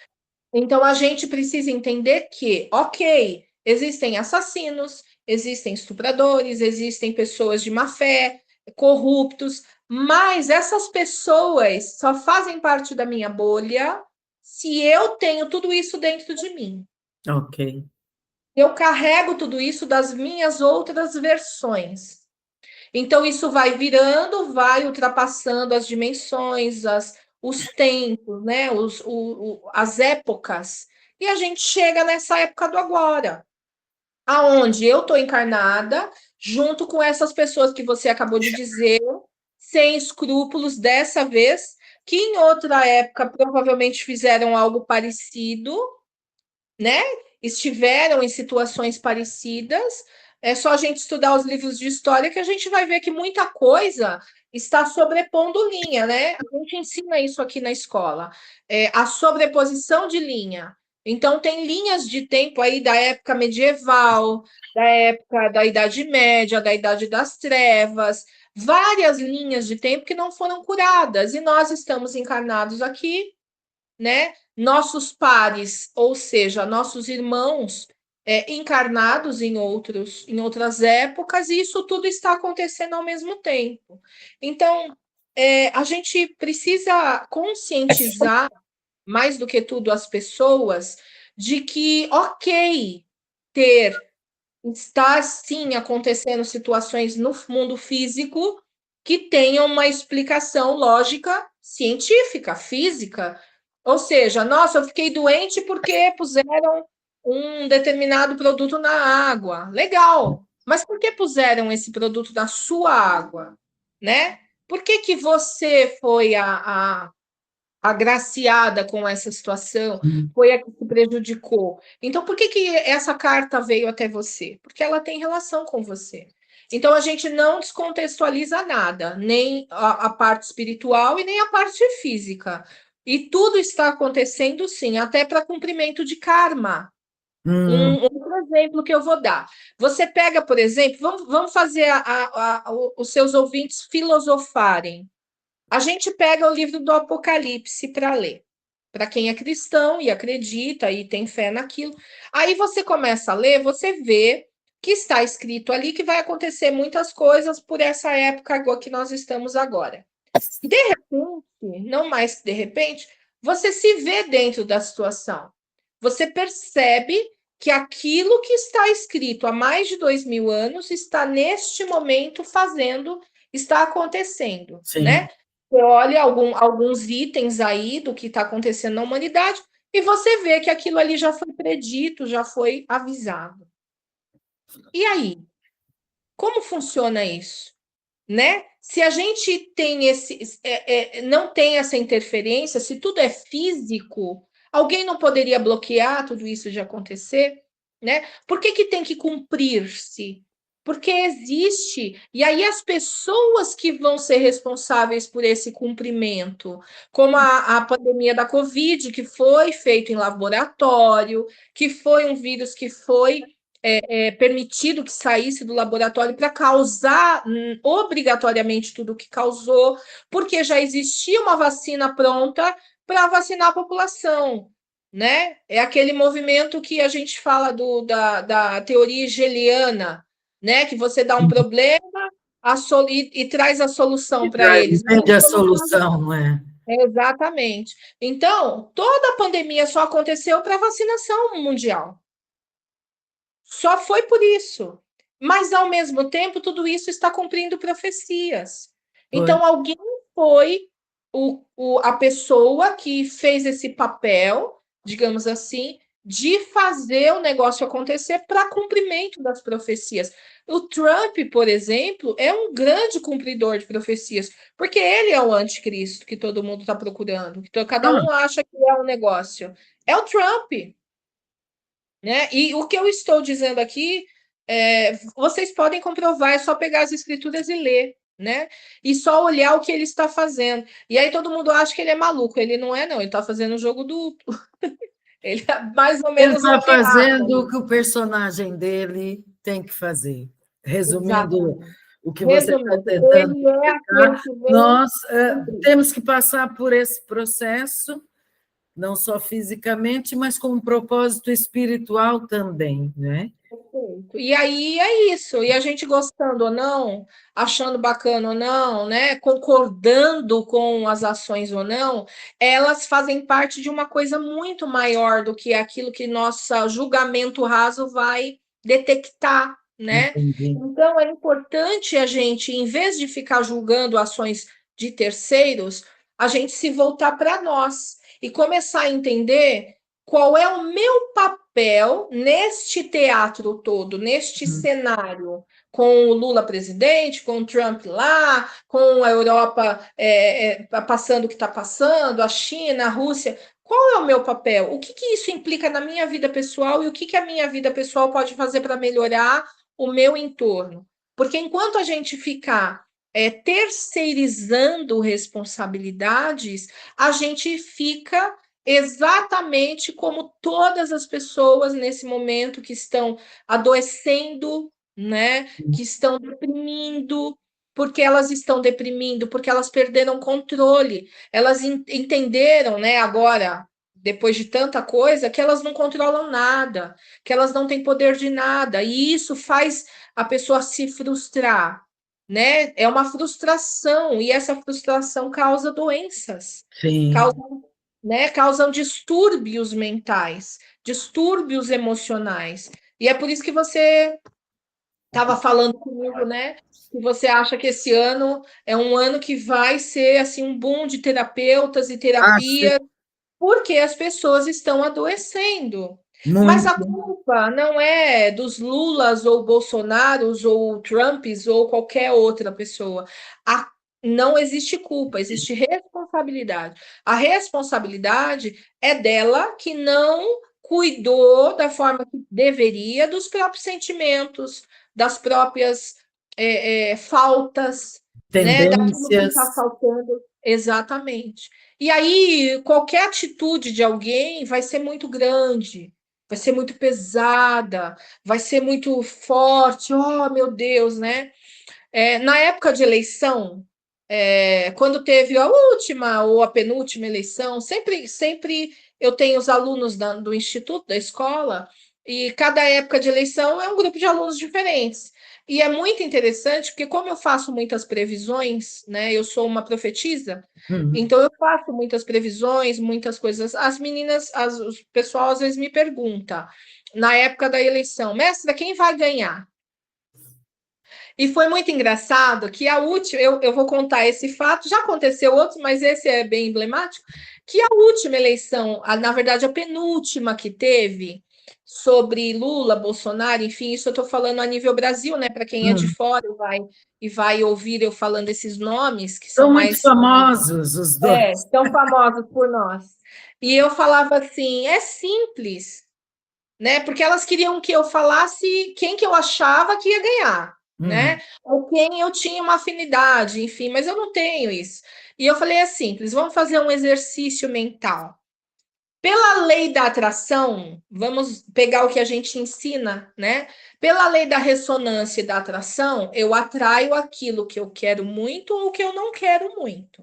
Então, a gente precisa entender que, ok, existem assassinos, existem estupradores, existem pessoas de má fé, corruptos, mas essas pessoas só fazem parte da minha bolha se eu tenho tudo isso dentro de mim. Ok. Eu carrego tudo isso das minhas outras versões. Então, isso vai virando, vai ultrapassando as dimensões, os tempos, né? As épocas, e a gente chega nessa época do agora, aonde eu estou encarnada, junto com essas pessoas que você acabou de dizer, sem escrúpulos dessa vez, que em outra época provavelmente fizeram algo parecido, né? Estiveram em situações parecidas. É só a gente estudar os livros de história que a gente vai ver que muita coisa está sobrepondo linha, né? A gente ensina isso aqui na escola, a sobreposição de linha. Então, tem linhas de tempo aí da época medieval, da época da Idade Média, da Idade das Trevas, várias linhas de tempo que não foram curadas, e nós estamos encarnados aqui, né? Nossos pares, ou seja, nossos irmãos encarnados em outras épocas, e isso tudo está acontecendo ao mesmo tempo. Então, a gente precisa conscientizar, mais do que tudo, as pessoas de que, ok, ter está sim acontecendo situações no mundo físico que tenham uma explicação lógica, científica, física. Ou seja, nossa, eu fiquei doente porque puseram um determinado produto na água. Legal. Mas por que puseram esse produto na sua água, né? Por que que você foi agraciada com essa situação, foi a que se prejudicou? Então, por que que essa carta veio até você? Porque ela tem relação com você. Então, a gente não descontextualiza nada, nem a parte espiritual e nem a parte física. E tudo está acontecendo, sim, até para cumprimento de karma. Um outro exemplo que eu vou dar. Você pega, por exemplo, vamos fazer os seus ouvintes filosofarem. A gente pega o livro do Apocalipse para ler. Para quem é cristão e acredita e tem fé naquilo. Aí você começa a ler, você vê que está escrito ali que vai acontecer muitas coisas por essa época que nós estamos agora. De repente, não mais que de repente, você se vê dentro da situação. Você percebe que aquilo que está escrito há mais de 2000 anos está neste momento está acontecendo, Sim. né? Você olha alguns itens aí do que está acontecendo na humanidade e você vê que aquilo ali já foi predito, já foi avisado. E aí, como funciona isso? Né? Se a gente tem não tem essa interferência, se tudo é físico, alguém não poderia bloquear tudo isso de acontecer, né? Por que que tem que cumprir-se? Porque existe, e aí as pessoas que vão ser responsáveis por esse cumprimento, como a pandemia da Covid, que foi feito em laboratório, que foi um vírus que foi permitido que saísse do laboratório para causar obrigatoriamente tudo o que causou, porque já existia uma vacina pronta para vacinar a população, né? É aquele movimento que a gente fala da teoria hegeliana, né? Que você dá um problema e traz a solução para eles. Mas Vende a a solução solução, não é? exatamente. Então, toda a pandemia só aconteceu para vacinação mundial. Só foi por isso. Mas, ao mesmo tempo, tudo isso está cumprindo profecias. Foi. Então, alguém foi a pessoa que fez esse papel, digamos assim, de fazer o negócio acontecer para cumprimento das profecias. O Trump, por exemplo, é um grande cumpridor de profecias, porque ele é o anticristo que todo mundo está procurando. Então, cada Ah, um acha que é o negócio. É o Trump. Né? E o que eu estou dizendo aqui, vocês podem comprovar, é só pegar as escrituras e ler, né? E só olhar o que ele está fazendo. E aí todo mundo acha que ele é maluco. Ele não é, não. Ele está fazendo um jogo duplo. Ele é mais ou ele menos está um teatro fazendo o ali. que o personagem dele tem que fazer. Resumindo Exatamente. o que você está Resumindo, tentando ele é aquele explicar, que vem nós cumprir. temos que passar por esse processo, não só fisicamente, mas com um propósito espiritual também, né? Perfeito. E aí é isso. E a gente gostando ou não, achando bacana ou não, né, concordando com as ações ou não, elas fazem parte de uma coisa muito maior do que aquilo que nosso julgamento raso vai detectar, né? Entendi. Então é importante a gente, em vez de ficar julgando ações de terceiros, a gente se voltar para nós e começar a entender qual é o meu papel neste teatro todo, neste cenário, com o Lula presidente, com o Trump lá, com a Europa passando o que está passando, a China, a Rússia. Qual é o meu papel? O que, que isso implica na minha vida pessoal e o que, que a minha vida pessoal pode fazer para melhorar o meu entorno? Porque enquanto a gente ficar terceirizando responsabilidades, a gente fica exatamente como todas as pessoas nesse momento que estão adoecendo, né, que estão deprimindo, porque elas estão deprimindo, porque elas perderam controle. Elas entenderam, né, agora, depois de tanta coisa, que elas não controlam nada, que elas não têm poder de nada, e isso faz a pessoa se frustrar, né? É uma frustração, e essa frustração causa doenças, Sim. causa, né, causam distúrbios mentais, distúrbios emocionais. E é por isso que você estava falando comigo, né? Que você acha que esse ano é um ano que vai ser assim um boom de terapeutas e Ah, sim, terapia, porque as pessoas estão adoecendo. Mas a muito. culpa não é dos Lulas ou Bolsonaros ou Trumps ou qualquer outra pessoa. A, não existe culpa, existe responsabilidade. A responsabilidade é dela que não cuidou da forma que deveria dos próprios sentimentos, das próprias faltas, né? Daquilo que está Tendências. faltando. Exatamente. E aí, qualquer atitude de alguém vai ser muito grande, vai ser muito pesada, vai ser muito forte. Oh, meu Deus, né? Na época de eleição, quando teve a última ou a penúltima eleição, sempre eu tenho os alunos do instituto, da escola, e cada época de eleição é um grupo de alunos diferentes. E é muito interessante, porque como eu faço muitas previsões, né? Eu sou uma profetisa, Hum. então eu faço muitas previsões, muitas coisas. As meninas, o pessoal às vezes me pergunta, na época da eleição, mestra, quem vai ganhar? E foi muito engraçado que a última, eu vou contar esse fato, já aconteceu outros, mas esse é bem emblemático, que a última eleição, na verdade, a penúltima que teve sobre Lula, Bolsonaro, enfim, isso eu estou falando a nível Brasil, né? Para quem é de Hum. fora e vai ouvir eu falando esses nomes que são São muito mais famosos os dois. tão famosos por nós. E eu falava assim, é simples, né? Porque elas queriam que eu falasse quem que eu achava que ia ganhar, Hum. né? Ou quem eu tinha uma afinidade, enfim, mas eu não tenho isso. E eu falei, é simples, vamos fazer um exercício mental. Pela lei da atração, vamos pegar o que a gente ensina, né? Pela lei da ressonância e da atração, eu atraio aquilo que eu quero muito ou que eu não quero muito.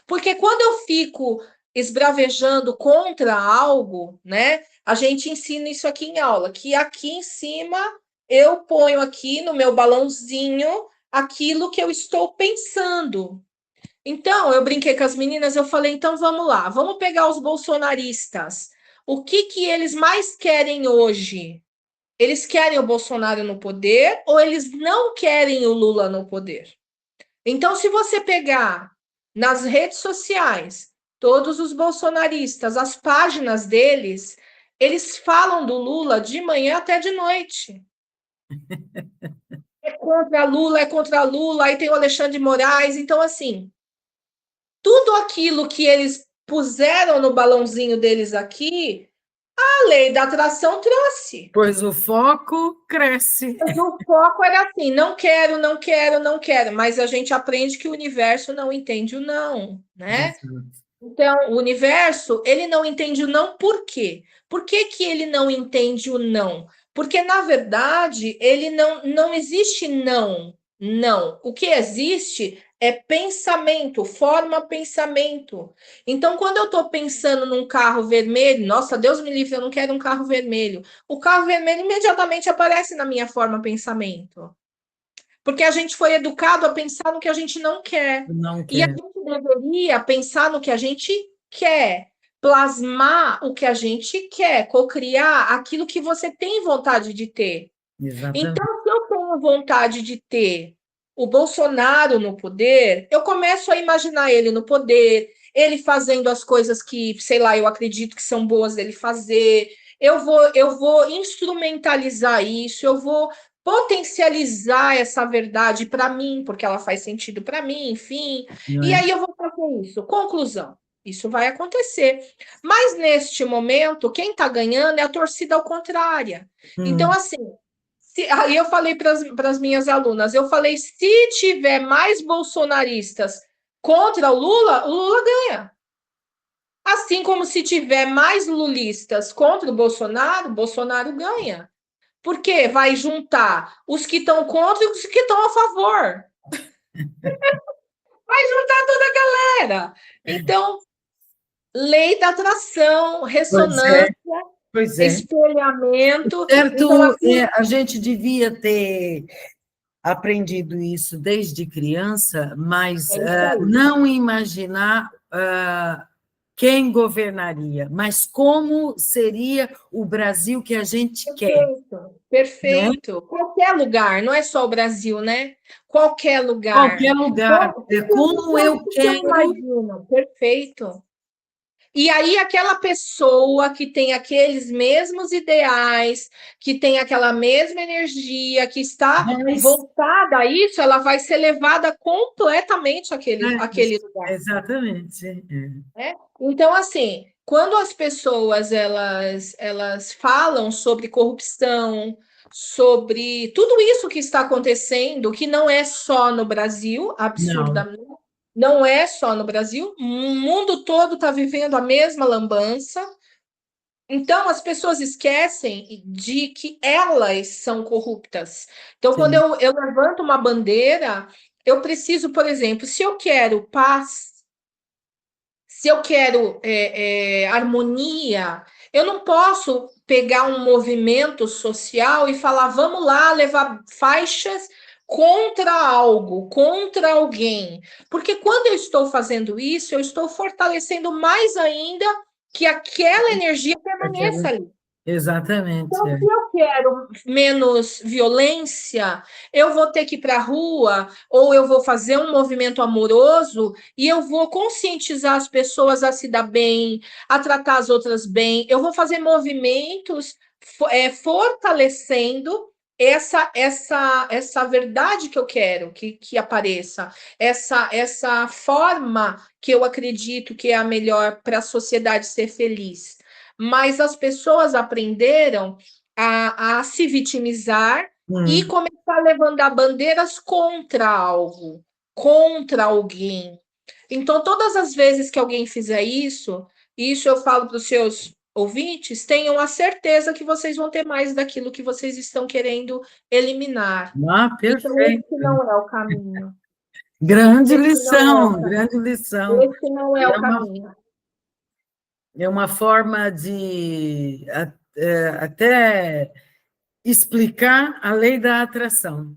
Porque quando eu fico esbravejando contra algo, né? A gente ensina isso aqui em aula, que aqui em cima eu ponho aqui no meu balãozinho aquilo que eu estou pensando. Então, eu brinquei com as meninas, eu falei, então vamos lá, vamos pegar os bolsonaristas. O que que eles mais querem hoje? Eles querem o Bolsonaro no poder ou eles não querem o Lula no poder? Então, se você pegar nas redes sociais todos os bolsonaristas, as páginas deles, eles falam do Lula de manhã até de noite. É contra Lula, aí tem o Alexandre de Moraes. Então, assim, tudo aquilo que eles puseram no balãozinho deles aqui, a lei da atração trouxe. Pois o foco cresce. Mas o foco era assim: não quero, não quero, não quero. Mas a gente aprende que o universo não entende o não, né? Exato. Então, o universo, ele não entende o não por quê? Por que que ele não entende o não? Porque, na verdade, ele não existe não. Não. O que existe é pensamento, forma pensamento. Então, quando eu estou pensando num carro vermelho, nossa, Deus me livre, eu não quero um carro vermelho. O carro vermelho imediatamente aparece na minha forma pensamento. Porque a gente foi educado a pensar no que a gente não quer. Não E a quer. gente deveria pensar no que a gente quer, plasmar o que a gente quer, cocriar aquilo que você tem vontade de ter. Então, Exatamente. se eu tenho vontade de ter o Bolsonaro no poder, eu começo a imaginar ele no poder, ele fazendo as coisas que, sei lá, eu acredito que são boas dele fazer. Eu vou instrumentalizar isso, eu vou potencializar essa verdade para mim, porque ela faz sentido para mim, enfim. Não E é? aí eu vou fazer isso. Conclusão. Isso vai acontecer. Mas neste momento, quem está ganhando é a torcida ao contrária. Então, Hum. assim, aí eu falei para as minhas alunas, eu falei, se tiver mais bolsonaristas contra o Lula ganha. Assim como se tiver mais lulistas contra o Bolsonaro ganha. Porque vai juntar os que estão contra e os que estão a favor. vai juntar toda a galera. Então, lei da atração, Pois é, ressonância, pois é. espelhamento. Então, Certo, assim, a gente devia ter aprendido isso desde criança, mas é isso aí. não imaginar quem governaria, mas como seria o Brasil que a gente quer, Perfeito, né? perfeito. Qualquer lugar, não é só o Brasil, né? Qualquer Qualquer lugar. lugar, Então, como eu o que eu quero. imagino? Perfeito. E aí, aquela pessoa que tem aqueles mesmos ideais, que tem aquela mesma energia, que está Mas, voltada a isso, ela vai ser levada completamente àquele lugar. exatamente. Né? Então, assim, quando as pessoas elas falam sobre corrupção, sobre tudo isso que está acontecendo, que não é só no Brasil, Não, absurdamente, não é só no Brasil, o mundo todo está vivendo a mesma lambança. Então, as pessoas esquecem de que elas são corruptas. Então, quando sim, eu levanto uma bandeira, eu preciso, por exemplo, se eu quero paz, se eu quero harmonia, eu não posso pegar um movimento social e falar, vamos lá levar faixas contra algo, contra alguém. Porque quando eu estou fazendo isso, eu estou fortalecendo mais ainda que aquela energia permaneça aquela, ali. exatamente. Então, se eu quero menos violência, eu vou ter que ir para a rua, ou eu vou fazer um movimento amoroso e eu vou conscientizar as pessoas a se dar bem, a tratar as outras bem. Eu vou fazer movimentos fortalecendo essa verdade que eu quero que apareça, essa forma que eu acredito que é a melhor para a sociedade ser feliz. Mas as pessoas aprenderam a se vitimizar e Hum. começar a levantar bandeiras contra algo, contra alguém. Então, todas as vezes que alguém fizer isso eu falo para os seus ouvintes, tenham a certeza que vocês vão ter mais daquilo que vocês estão querendo eliminar. Ah, Então, esse perfeito. não é o caminho. Grande Esse não é o lição, caminho. grande lição. Esse não é E o caminho. é uma forma de até explicar a lei da atração.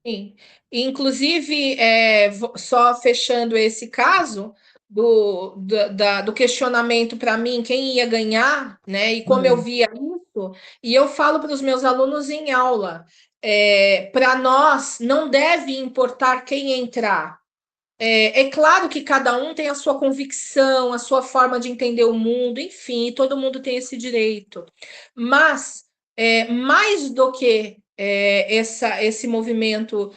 Sim. Inclusive, só fechando esse caso do questionamento para mim, quem ia ganhar, né? E como eu Hum. via isso, e eu falo para os meus alunos em aula, para nós não deve importar quem entrar. É claro que cada um tem a sua convicção, a sua forma de entender o mundo, enfim, todo mundo tem esse direito. Mas, mais do que esse movimento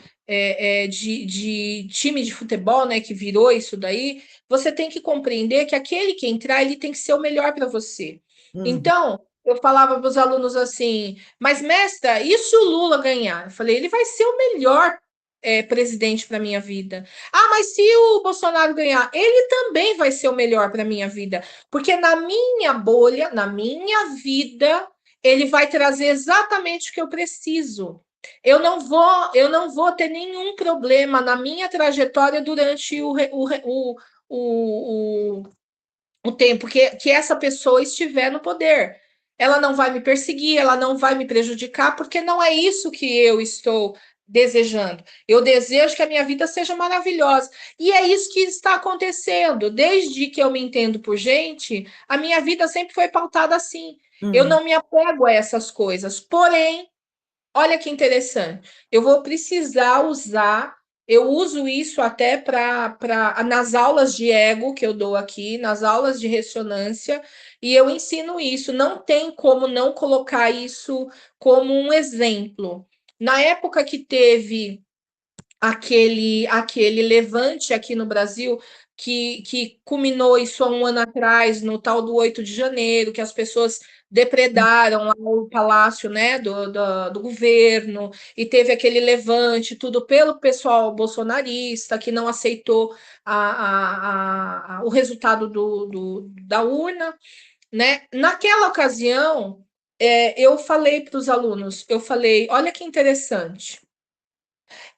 de time de futebol, né, que virou isso daí, você tem que compreender que aquele que entrar, ele tem que ser o melhor para você. Hum. Então, eu falava para os alunos assim, mas mestra, e se o Lula ganhar? Eu falei, ele vai ser o melhor presidente para minha vida. Ah, mas se o Bolsonaro ganhar, ele também vai ser o melhor para a minha vida, porque na minha bolha, na minha vida, ele vai trazer exatamente o que eu preciso. Eu não vou ter nenhum problema na minha trajetória durante o, o tempo que essa pessoa estiver no poder. Ela não vai me perseguir, ela não vai me prejudicar, porque não é isso que eu estou desejando. Eu desejo que a minha vida seja maravilhosa. E é isso que está acontecendo. Desde que eu me entendo por gente, a minha vida sempre foi pautada assim. Eu Hum. não me apego a essas coisas. Porém, olha que interessante. Eu vou precisar usar, eu uso isso até nas aulas de ego que eu dou aqui, nas aulas de ressonância, e eu ensino isso. Não tem como não colocar isso como um exemplo. Na época que teve aquele levante aqui no Brasil, que culminou isso há um ano atrás, no tal do 8 de janeiro, que as pessoas depredaram lá o palácio, né, do governo, e teve aquele levante, tudo pelo pessoal bolsonarista, que não aceitou o resultado da urna, né? Naquela ocasião, eu falei para os alunos, eu falei, olha que interessante,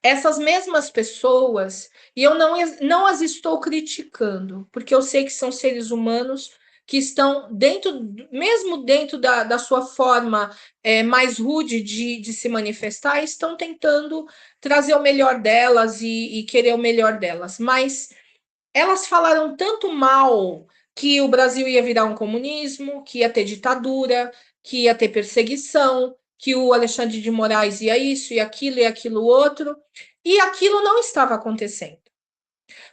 Essas mesmas pessoas, e eu não as estou criticando, porque eu sei que são seres humanos que estão dentro, mesmo dentro da sua forma mais rude de se manifestar, estão tentando trazer o melhor delas e querer o melhor delas. Mas elas falaram tanto mal que o Brasil ia virar um comunismo, que ia ter ditadura, que ia ter perseguição, que o Alexandre de Moraes ia isso e aquilo outro, e aquilo não estava acontecendo.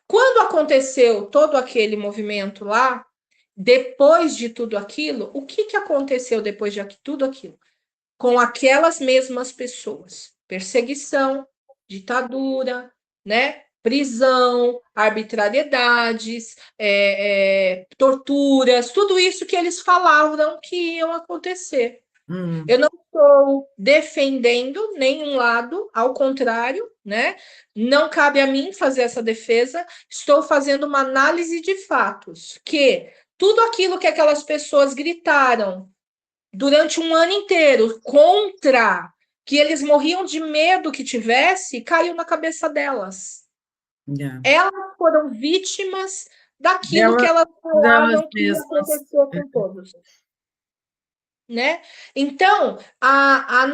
Quando aconteceu todo aquele movimento lá, depois de tudo aquilo, o que aconteceu depois de tudo aquilo? Com aquelas mesmas pessoas. Perseguição, ditadura, né? Prisão, arbitrariedades, torturas, tudo isso que eles falavam que iam acontecer. Eu não estou defendendo nenhum lado, ao contrário, né? Não cabe a mim fazer essa defesa, estou fazendo uma análise de fatos, que tudo aquilo que aquelas pessoas gritaram durante um ano inteiro contra que eles morriam de medo que tivesse, caiu na cabeça delas. Yeah. Elas foram vítimas daquilo que Delas, elas delas falavam que ia mesmas. acontecer com todos. Né? Então, a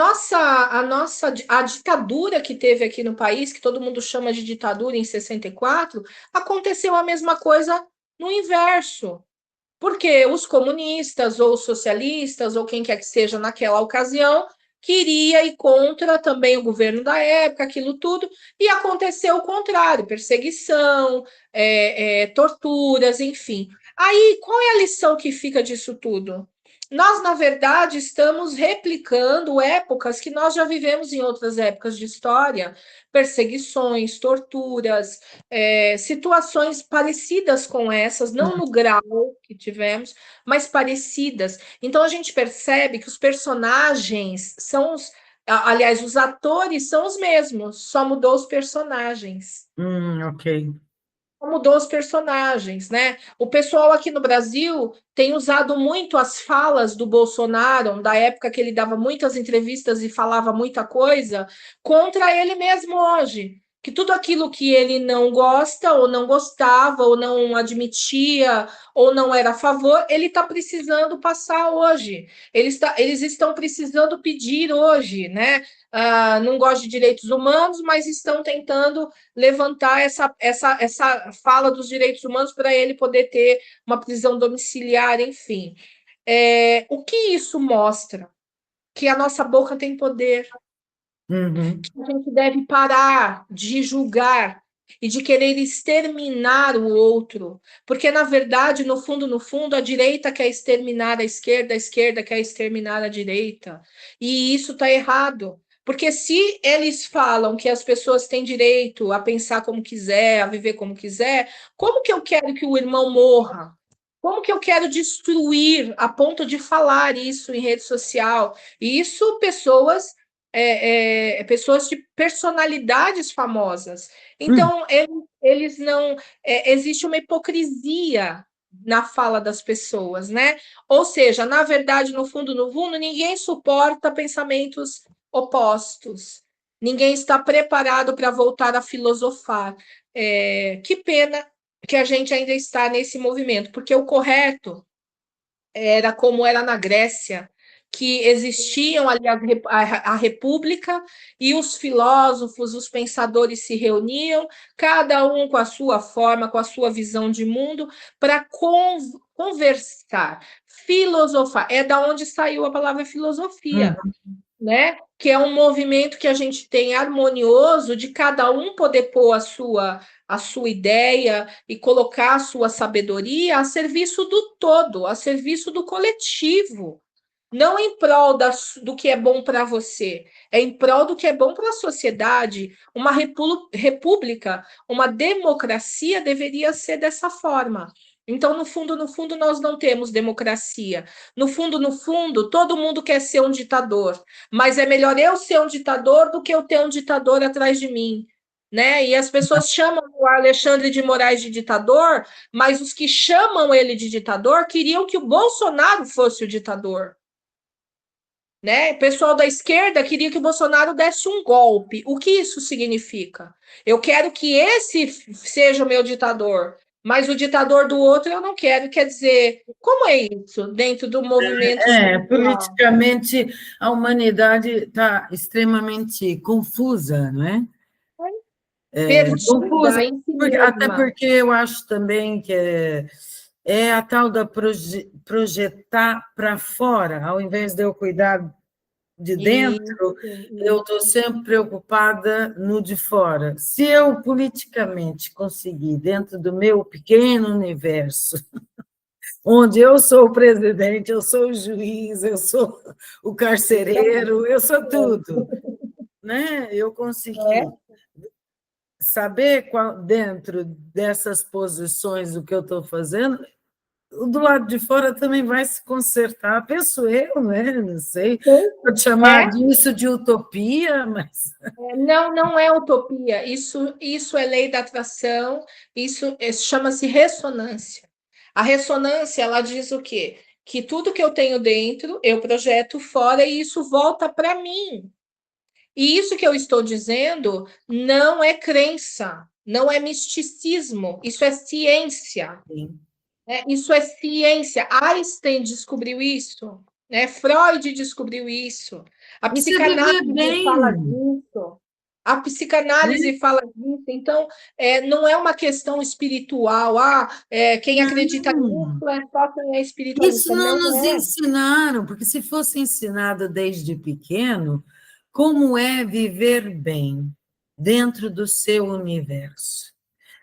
ditadura que teve aqui no país, que todo mundo chama de ditadura em 64, aconteceu a mesma coisa no inverso. Porque os comunistas, ou os socialistas, ou quem quer que seja naquela ocasião, queria ir contra também o governo da época, aquilo tudo, e aconteceu o contrário, perseguição, torturas, enfim. Aí, qual é a lição que fica disso tudo? Nós, na verdade, estamos replicando épocas que nós já vivemos em outras épocas de história, perseguições, torturas, situações parecidas com essas, não no grau que tivemos, mas parecidas. Então a gente percebe que os personagens são aliás, os atores são os mesmos, só mudou os personagens. Ok. Mudou os personagens, né? O pessoal aqui no Brasil tem usado muito as falas do Bolsonaro, da época que ele dava muitas entrevistas e falava muita coisa, contra ele mesmo hoje. Que tudo aquilo que ele não gosta, ou não gostava, ou não admitia, ou não era a favor, ele está precisando passar hoje. Eles estão precisando pedir hoje, né? Não gosta de direitos humanos, mas estão tentando levantar essa fala dos direitos humanos para ele poder ter uma prisão domiciliar, enfim. O que isso mostra? Que a nossa boca tem poder, que a gente deve parar de julgar e de querer exterminar o outro, porque na verdade, no fundo, a direita quer exterminar a esquerda quer exterminar a direita, e isso está errado. Porque se eles falam que as pessoas têm direito a pensar como quiser, a viver como quiser, como que eu quero que o irmão morra? Como que eu quero destruir a ponto de falar isso em rede social? E isso pessoas de personalidades famosas. Então, eles não. Existe uma hipocrisia na fala das pessoas, né? Ou seja, na verdade, no fundo, ninguém suporta pensamentos opostos. Ninguém está preparado para voltar a filosofar. Que pena que a gente ainda está nesse movimento, porque o correto era como era na Grécia, que existiam ali a república e os filósofos, os pensadores se reuniam, cada um com a sua forma, com a sua visão de mundo, para conversar, filosofar. É da onde saiu a palavra filosofia, né? Que é um movimento que a gente tem harmonioso de cada um poder pôr a sua ideia e colocar a sua sabedoria a serviço do todo, a serviço do coletivo, não em prol do que é bom para você, é em prol do que é bom para a sociedade. Uma república, uma democracia deveria ser dessa forma. Então, no fundo, nós não temos democracia. No fundo, todo mundo quer ser um ditador, mas é melhor eu ser um ditador do que eu ter um ditador atrás de mim. Né? E as pessoas chamam o Alexandre de Moraes de ditador, mas os que chamam ele de ditador queriam que o Bolsonaro fosse o ditador. né? O pessoal da esquerda queria que o Bolsonaro desse um golpe. O que isso significa? Eu quero que esse seja o meu ditador, mas o ditador do outro eu não quero. Quer dizer, como é isso dentro do movimento espiritual? Politicamente, a humanidade está extremamente confusa, não é? Confusa, Perdida em si até mesma. porque eu acho também que é a tal da projetar para fora, ao invés de eu cuidar de dentro, eu estou Isso. sempre preocupada no de fora. Se eu politicamente conseguir, dentro do meu pequeno universo, onde eu sou o presidente, eu sou o juiz, eu sou o carcereiro, eu sou tudo, né? Eu consegui É, saber qual, dentro dessas posições o que eu estou fazendo, o do lado de fora também vai se consertar, penso eu, né? Não sei, pode chamar é, disso de utopia, mas. não, não é utopia. Isso é lei da atração. Isso chama-se ressonância. A ressonância, ela diz o quê? Que tudo que eu tenho dentro, eu projeto fora e isso volta para mim. E isso que eu estou dizendo não é crença, não é misticismo, isso é ciência. Sim. Né? Isso é ciência. Einstein descobriu isso, né? Freud descobriu isso. A Isso é viver psicanálise fala bem, disso. A né? psicanálise fala disso. Então, não é uma questão espiritual. Quem acredita Não, nisso é só quem é isso espiritualista. não Não nos é. ensinaram, porque se fosse ensinado desde pequeno, como é viver bem dentro do seu universo.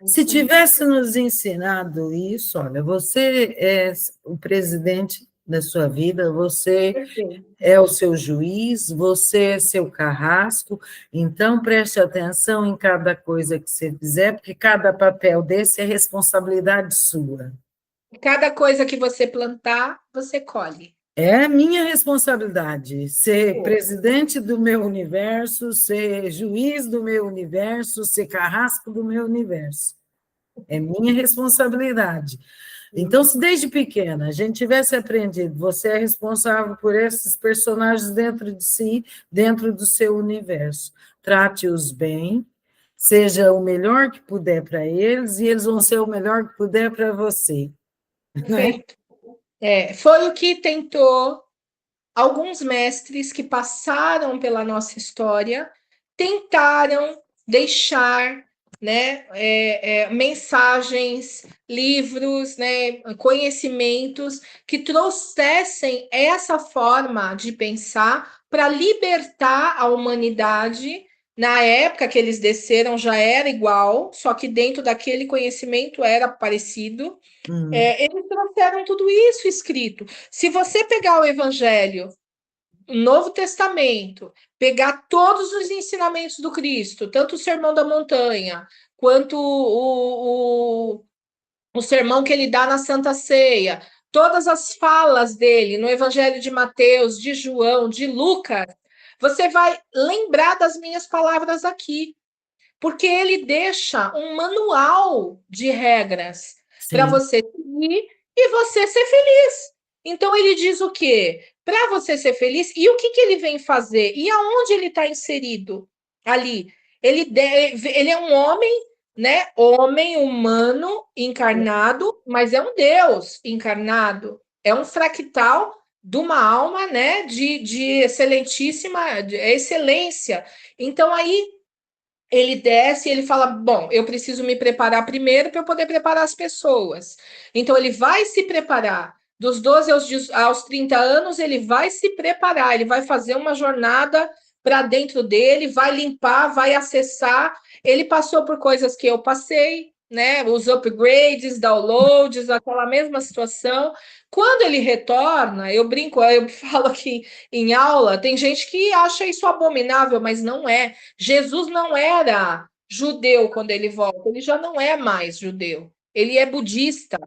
Se Isso aí. tivesse nos ensinado isso, olha, você é o presidente da sua vida, você Perfeito. é o seu juiz, você é seu carrasco, então preste atenção em cada coisa que você fizer, porque cada papel desse é responsabilidade sua. Cada coisa que você plantar, você colhe. É minha responsabilidade ser Pô, presidente do meu universo, ser juiz do meu universo, ser carrasco do meu universo. É minha responsabilidade. Então, se desde pequena a gente tivesse aprendido, você é responsável por esses personagens dentro de si, dentro do seu universo. Trate-os bem, seja o melhor que puder para eles, e eles vão ser o melhor que puder para você. Né? perfeito. Foi o que tentou alguns mestres que passaram pela nossa história, tentaram deixar, né, mensagens, livros, né, conhecimentos que trouxessem essa forma de pensar para libertar a humanidade. Na época que eles desceram já era igual, só que dentro daquele conhecimento era parecido. Hum, Eles trouxeram tudo isso escrito. Se você pegar o Evangelho, o Novo Testamento, pegar todos os ensinamentos do Cristo, tanto o Sermão da Montanha, quanto o sermão que ele dá na Santa Ceia, todas as falas dele no Evangelho de Mateus, de João, de Lucas, você vai lembrar das minhas palavras aqui, porque ele deixa um manual de regras para sim, você seguir e você ser feliz. Então ele diz o quê? Para você ser feliz, e o que, que ele vem fazer? E aonde ele está inserido ali? Ele é um homem, né? Homem humano encarnado, mas é um Deus encarnado. É um fractal de uma alma, né? De excelentíssima, de excelência. Então aí ele desce e ele fala: Bom, eu preciso me preparar primeiro para eu poder preparar as pessoas. Então, ele vai se preparar. Dos 12 aos 30 anos, ele vai se preparar, ele vai fazer uma jornada para dentro dele, vai limpar, vai acessar. Ele passou por coisas que eu passei, né? Os upgrades, downloads, aquela mesma situação. Quando ele retorna, eu brinco, eu falo aqui em aula, tem gente que acha isso abominável, mas não é. Jesus não era judeu quando ele volta, ele já não é mais judeu. Ele é budista.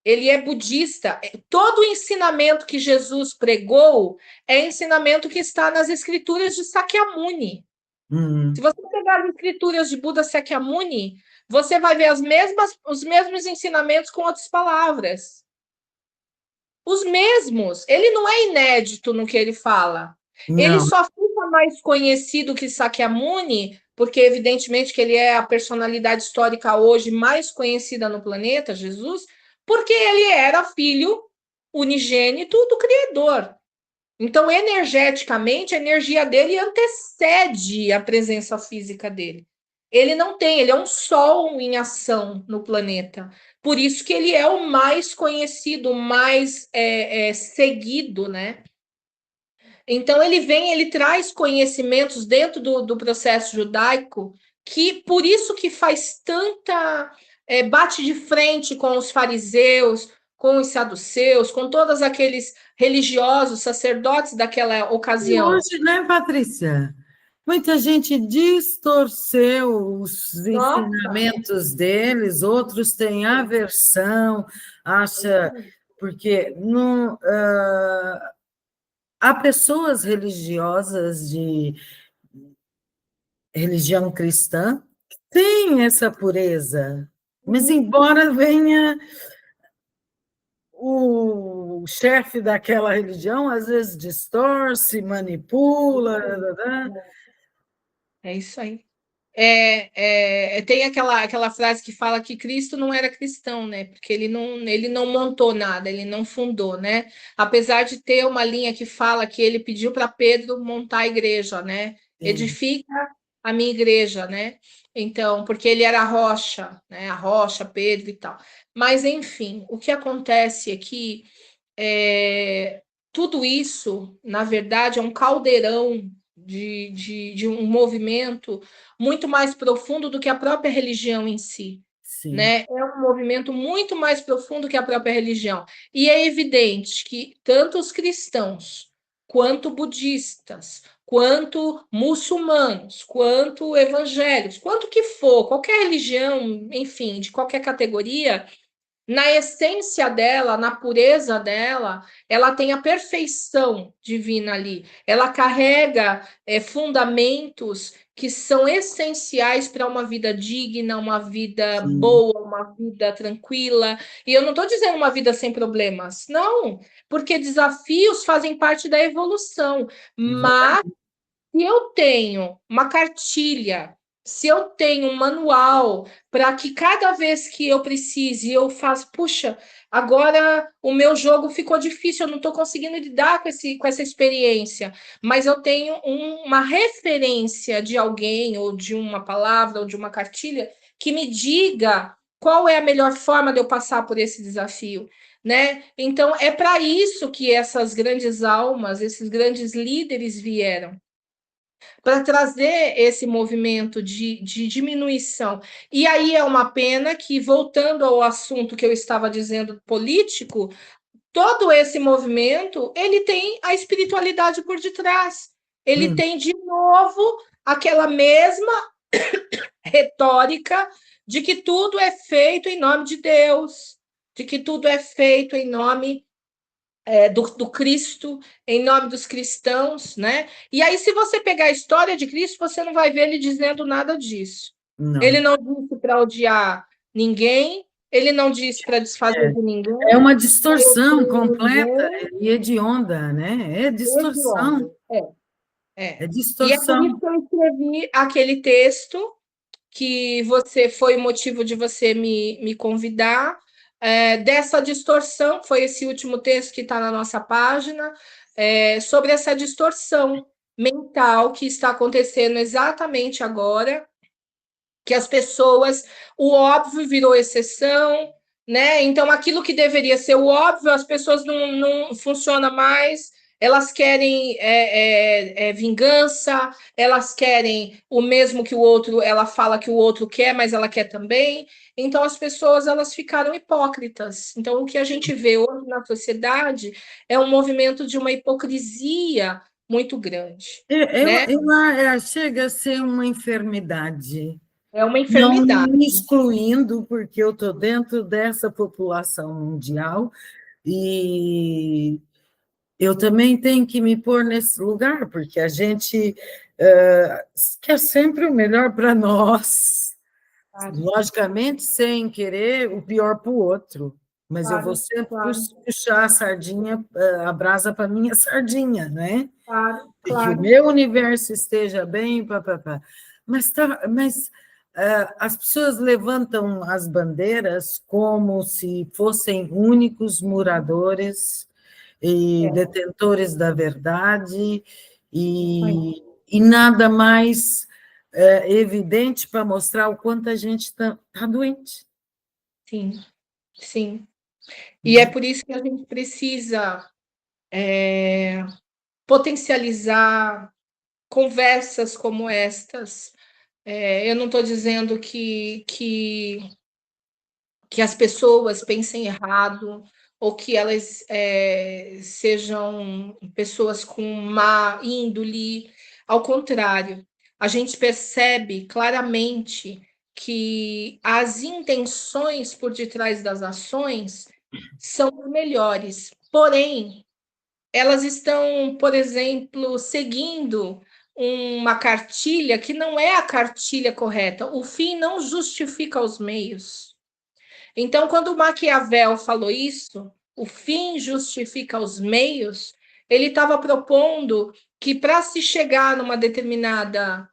Ele é budista. Todo o ensinamento que Jesus pregou é ensinamento que está nas escrituras de Sakyamuni. Se hum, você pegar as escrituras de Buda Sakyamuni, você vai ver os mesmos ensinamentos com outras palavras. os mesmos. Ele não é inédito no que ele fala. Ele Não, só fica mais conhecido que Sakyamuni, porque evidentemente que ele é a personalidade histórica hoje mais conhecida no planeta, Jesus, porque ele era filho unigênito do Criador. Então, energeticamente, a energia dele antecede a presença física dele. Ele não tem, ele é um sol em ação no planeta. Por isso que ele é o mais conhecido, o mais seguido, né? Então, ele vem, ele traz conhecimentos dentro do processo judaico, que por isso que faz tanta. Bate de frente com os fariseus, com os saduceus, com todos aqueles religiosos, sacerdotes daquela e ocasião. hoje, né, Patrícia? Muita gente distorceu os Nossa! ensinamentos deles, outros têm aversão, acha, porque não, há pessoas religiosas de religião cristã que têm essa pureza, mas embora venha o chefe daquela religião, às vezes distorce, manipula, É isso aí. Tem aquela frase que fala que Cristo não era cristão, né? Porque ele não montou nada, ele não fundou, né? Apesar de ter uma linha que fala que ele pediu para Pedro montar a igreja, né? sim, Edifica a minha igreja, né? Então, porque ele era a rocha, né? A rocha, Pedro e tal. Mas, enfim, o que acontece aqui tudo isso, na verdade, é um caldeirão de um movimento muito mais profundo do que a própria religião em si. sim, Né? É um movimento muito mais profundo que a própria religião. E é evidente que tanto os cristãos, quanto budistas, quanto muçulmanos, quanto evangélicos, quanto que for, qualquer religião, enfim, de qualquer categoria, na essência dela, na pureza dela, ela tem a perfeição divina ali. Ela carrega fundamentos que são essenciais para uma vida digna, uma vida sim. boa, uma vida tranquila. E eu não estou dizendo uma vida sem problemas, não, porque desafios fazem parte da evolução. Mas se eu tenho uma cartilha, se eu tenho um manual para que cada vez que eu precise, eu faço, puxa, agora o meu jogo ficou difícil, eu não estou conseguindo lidar com essa experiência, mas eu tenho uma referência de alguém, ou de uma palavra, ou de uma cartilha, que me diga qual é a melhor forma de eu passar por esse desafio. Né? Então, é para isso que essas grandes almas, esses grandes líderes vieram para trazer esse movimento de diminuição. E aí é uma pena que, voltando ao assunto que eu estava dizendo político, todo esse movimento ele tem a espiritualidade por detrás. Ele Hum. tem de novo aquela mesma retórica de que tudo é feito em nome de Deus, de que tudo é feito em nome do Cristo, em nome dos cristãos, né? E aí, se você pegar a história de Cristo, você não vai ver ele dizendo nada disso. Ele Não. não disse para odiar ninguém, ele não disse para desfazer de ninguém, É uma para distorção completa ninguém, e hedionda, né? É distorção, hediondo. É. é E é por isso distorção. que eu escrevi aquele texto que você foi o motivo de você me convidar, dessa distorção, foi esse último texto que está na nossa página, sobre essa distorção mental que está acontecendo exatamente agora, que as pessoas, o óbvio virou exceção, né? Então, aquilo que deveria ser o óbvio, as pessoas não funciona mais. Elas querem vingança, elas querem o mesmo que o outro, ela fala que o outro quer, mas ela quer também. Então, as pessoas elas ficaram hipócritas. Então, o que a gente vê hoje na sociedade é um movimento de uma hipocrisia muito grande, né? Chega a ser uma enfermidade. É uma Não enfermidade. me excluindo, porque eu estou dentro dessa população mundial e eu também tenho que me pôr nesse lugar, porque a gente quer sempre o melhor para nós, logicamente, sem querer o pior para o outro, mas eu vou Claro, sempre claro, puxar a sardinha, a brasa para minha sardinha, né? claro, E que o claro. meu universo esteja bem, papapá. As pessoas levantam as bandeiras como se fossem únicos moradores e É, detentores da verdade, isso aí. e nada mais evidente para mostrar o quanto a gente está doente. Sim, sim. E é Né? por isso que a gente precisa é, potencializar conversas como estas. Eu não estou dizendo que as pessoas pensem errado ou que elas sejam pessoas com má índole. Ao contrário, a gente percebe claramente que as intenções por detrás das ações são melhores, porém, elas estão, por exemplo, seguindo uma cartilha que não é a cartilha correta. O fim não justifica os meios. Então, quando o Maquiavel falou isso, o fim justifica os meios, ele estava propondo que para se chegar numa determinada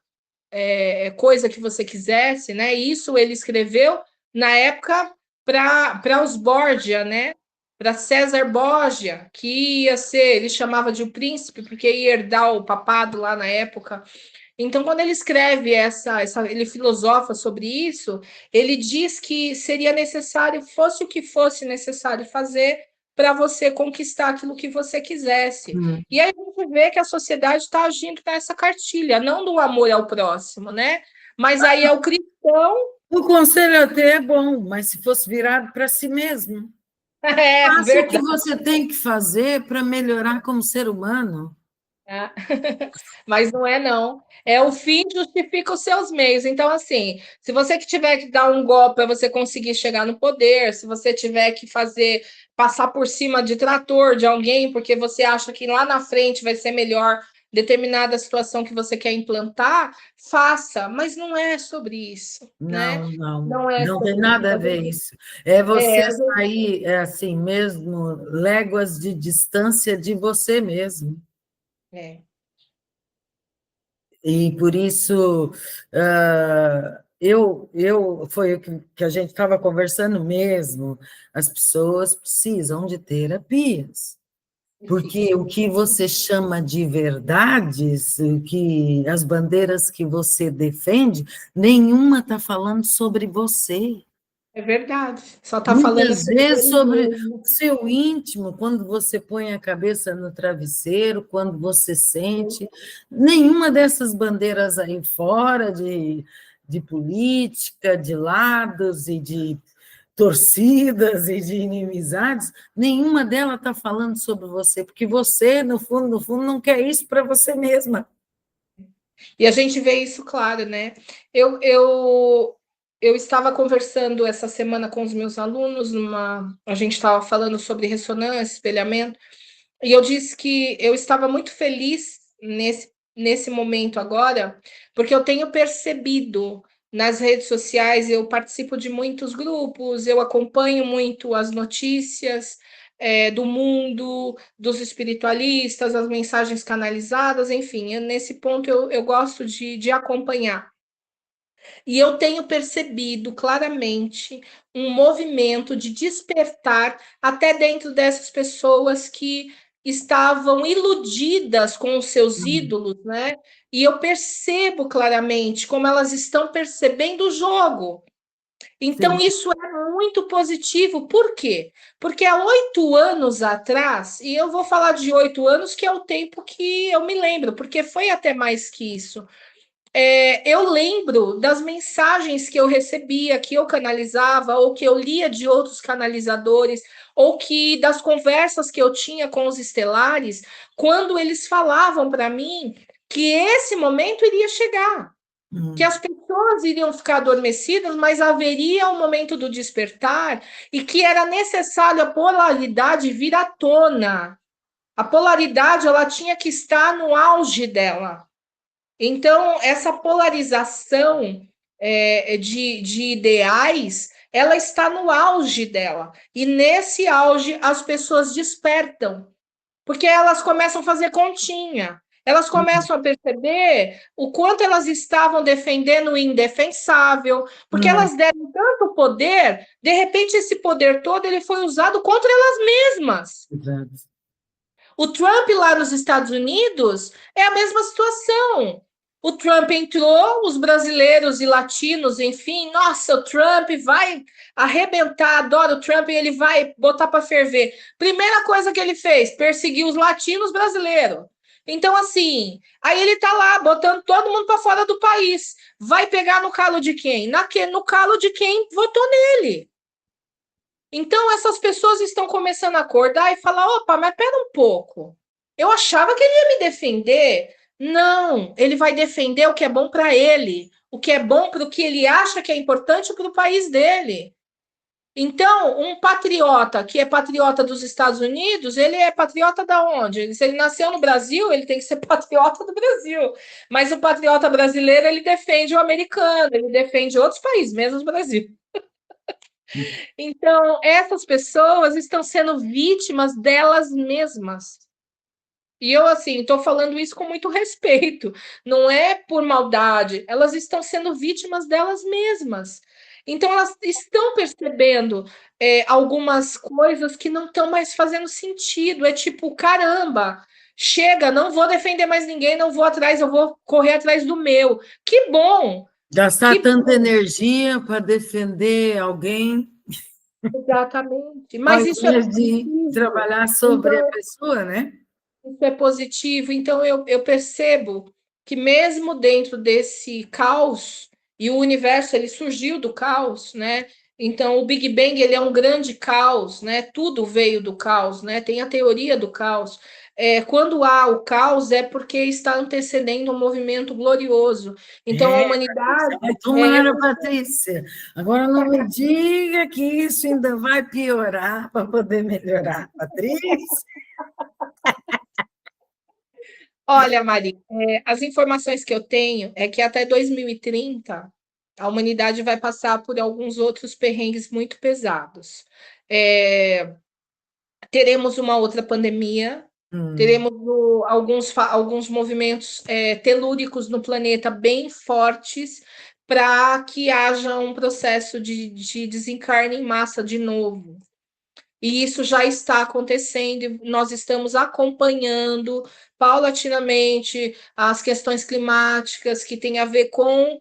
coisa que você quisesse, né? Isso ele escreveu na época para os Borgia, né? Para César Borgia, que ia ser, ele chamava de o príncipe, porque ia herdar o papado lá na época. Então, quando ele escreve ele filosofa sobre isso, ele diz que seria necessário, fosse o que fosse necessário fazer para você conquistar aquilo que você quisesse. Hum. E aí a gente vê que a sociedade está agindo nessa cartilha, não do amor ao próximo, né? Mas aí é o cristão. O conselho até é bom, mas se fosse virado para si mesmo, É faça o que verdade. você tem que fazer para melhorar como ser humano. Né? Mas não é, não. É o fim justifica os seus meios. Então, assim, se você que tiver que dar um golpe para você conseguir chegar no poder, se você tiver que fazer, passar por cima de trator de alguém, porque você acha que lá na frente vai ser melhor determinada situação que você quer implantar, faça, mas não é sobre isso, né? Não, não, Não é não tem sobre nada isso. a ver isso. É É, você sair, assim mesmo, léguas de distância de você mesmo. é, E por isso, foi o que a gente estava conversando mesmo, as pessoas precisam de terapias. Porque o preciso. que você chama de verdades, as bandeiras que você defende, nenhuma está falando sobre você. É verdade. Só está falando Muitas sobre vezes ele sobre mesmo. o seu íntimo, quando você põe a cabeça no travesseiro, quando você sente. Nenhuma dessas bandeiras aí fora de política, de lados e de torcidas e de inimizades, nenhuma delas está falando sobre você, porque você, no fundo, não quer isso para você mesma. E a gente vê isso claro, né? Eu, eu, eu estava conversando essa semana com os meus alunos, a gente estava falando sobre ressonância, espelhamento, e eu disse que eu estava muito feliz nesse momento agora, porque eu tenho percebido nas redes sociais, eu participo de muitos grupos, eu acompanho muito as notícias do mundo, dos espiritualistas, as mensagens canalizadas, enfim, nesse ponto eu gosto de acompanhar. E eu tenho percebido claramente um movimento de despertar até dentro dessas pessoas que estavam iludidas com os seus ídolos, né? E eu percebo claramente como elas estão percebendo o jogo. Então, Sim, isso é muito positivo. Por quê? Porque há 8 anos atrás, e eu vou falar de 8 anos, que é o tempo que eu me lembro, porque foi até mais que isso. Eu lembro das mensagens que eu recebia, que eu canalizava, ou que eu lia de outros canalizadores, ou que das conversas que eu tinha com os estelares, quando eles falavam para mim que esse momento iria chegar, que as pessoas iriam ficar adormecidas, mas haveria um momento do despertar e que era necessário a polaridade vir à tona. A polaridade ela tinha que estar no auge dela. Então, essa polarização de ideais, ela está no auge dela. E nesse auge as pessoas despertam, porque elas começam a fazer continha. Elas começam a perceber o quanto elas estavam defendendo o indefensável, porque Hum, elas deram tanto poder, de repente esse poder todo ele foi usado contra elas mesmas. exato. O Trump lá nos Estados Unidos é a mesma situação. O Trump entrou, os brasileiros e latinos, enfim, nossa, o Trump vai arrebentar, adoro o Trump, ele vai botar para ferver. Primeira coisa que ele fez, perseguir os latinos brasileiros. Então, assim, aí ele tá lá botando todo mundo para fora do país. Vai pegar no calo de quem? No calo de quem votou nele. Então, essas pessoas estão começando a acordar e falar: opa, mas pera um pouco. Eu achava que ele ia me defender. Não, ele vai defender o que é bom para ele, o que é bom para o que ele acha que é importante para o país dele. Então, um patriota que é patriota dos Estados Unidos, ele é patriota da onde? Se ele nasceu no Brasil, ele tem que ser patriota do Brasil. Mas o patriota brasileiro, ele defende o americano, ele defende outros países, menos o Brasil. Então, essas pessoas estão sendo vítimas delas mesmas. E eu, assim, estou falando isso com muito respeito. Não é por maldade. Elas estão sendo vítimas delas mesmas. Então, elas estão percebendo algumas coisas que não estão mais fazendo sentido. É tipo, caramba, chega, não vou defender mais ninguém, não vou atrás, eu vou correr atrás do meu. Que bom, Gastar que tanta bom. energia para defender alguém, Exatamente. ao Mas isso é invés de positivo. trabalhar sobre a Então, pessoa, né? isso é positivo. Então, eu percebo que mesmo dentro desse caos, e o universo ele surgiu do caos, né? Então, o Big Bang ele é um grande caos, né? Tudo veio do caos, né? Tem a teoria do caos. Quando há o caos é porque está antecedendo um movimento glorioso. Então, a É, humanidade Patrícia, vai é, tomara, Patrícia. Agora não me diga que isso ainda vai piorar para poder melhorar, Patrícia. olha, Mari, as informações que eu tenho é que até 2030 a humanidade vai passar por alguns outros perrengues muito pesados. É, teremos uma outra pandemia, Hum, teremos alguns movimentos telúricos no planeta bem fortes para que haja um processo de desencarne em massa de novo. E isso já está acontecendo, e nós estamos acompanhando paulatinamente as questões climáticas que têm a ver com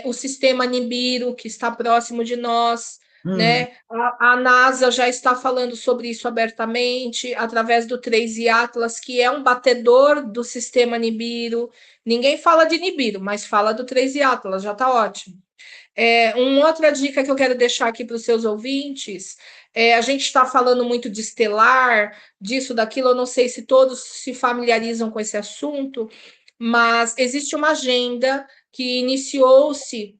o sistema Nibiru, que está próximo de nós. hum. Né? A NASA já está falando sobre isso abertamente, através do 3 Atlas, que é um batedor do sistema Nibiru. Ninguém fala de Nibiru, mas fala do 3 Atlas, já está ótimo. Uma outra dica que eu quero deixar aqui para os seus ouvintes a gente está falando muito de estelar, disso, daquilo, eu não sei se todos se familiarizam com esse assunto, mas existe uma agenda que iniciou-se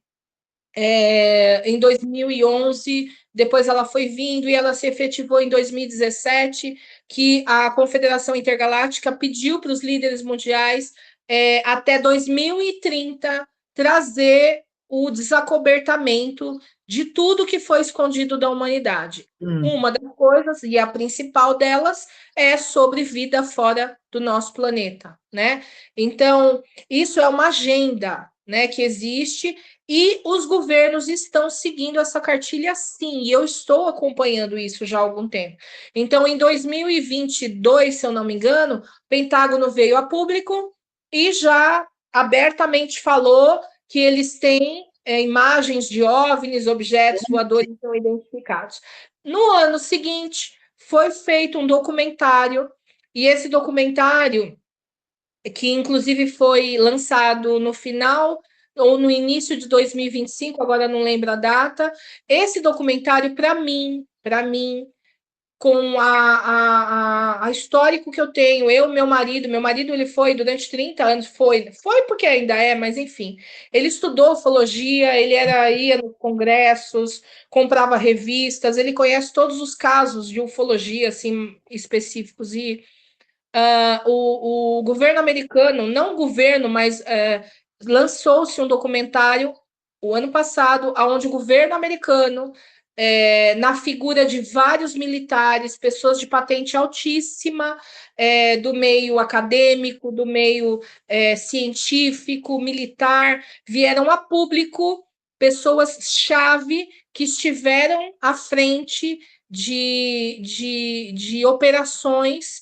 em 2011, depois ela foi vindo e ela se efetivou em 2017, que a Confederação Intergaláctica pediu para os líderes mundiais até 2030 trazer o desacobertamento de tudo que foi escondido da humanidade. Hum. Uma das coisas, e a principal delas, é sobre vida fora do nosso planeta, né? Então, isso é uma agenda, né, que existe e os governos estão seguindo essa cartilha sim, e eu estou acompanhando isso já há algum tempo. Então, em 2022, se eu não me engano, o Pentágono veio a público e já abertamente falou que eles têm imagens de OVNIs, objetos voadores não identificados. No ano seguinte, foi feito um documentário, e esse documentário que inclusive foi lançado no final ou no início de 2025, agora não lembro a data. Esse documentário, para mim, com a histórico que eu tenho, eu, meu marido ele foi durante 30 anos, foi porque ainda é, mas enfim, ele estudou ufologia, ia nos congressos, comprava revistas, ele conhece todos os casos de ufologia, assim, específicos, e o governo americano, não governo, mas lançou-se um documentário o ano passado, onde o governo americano na figura de vários militares, pessoas de patente altíssima, do meio acadêmico, do meio científico, militar, vieram a público pessoas-chave que estiveram à frente de operações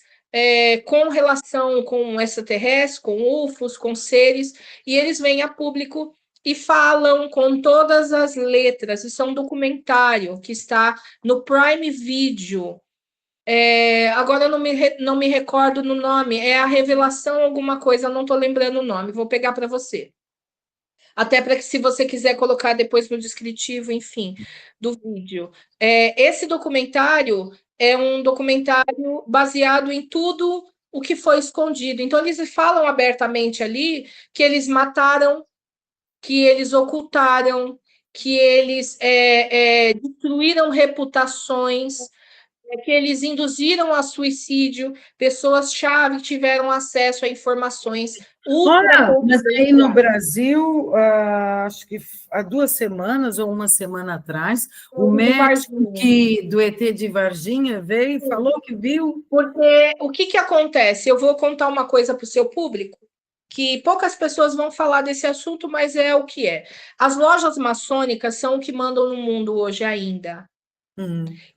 com relação com extraterrestres, com UFOs, com seres, e eles vêm a público e falam com todas as letras. Isso é um documentário que está no Prime Video. Agora eu não me recordo no nome, é a Revelação alguma coisa, eu não estou lembrando o nome, vou pegar para você. Até para que, se você quiser colocar depois no descritivo, enfim, do vídeo. Esse documentário é um documentário baseado em tudo o que foi escondido. Então, eles falam abertamente ali que eles mataram, que eles ocultaram, que eles destruíram reputações, que eles induziram a suicídio, pessoas-chave tiveram acesso a informações ultra Olha, mas aí no confidenciais. Brasil, acho que há 2 semanas ou uma semana atrás, o De médico Varginha. do ET de Varginha veio e falou que viu. Porque o que acontece? Eu vou contar uma coisa para o seu público, que poucas pessoas vão falar desse assunto, mas é o que é. As lojas maçônicas são o que mandam no mundo hoje ainda.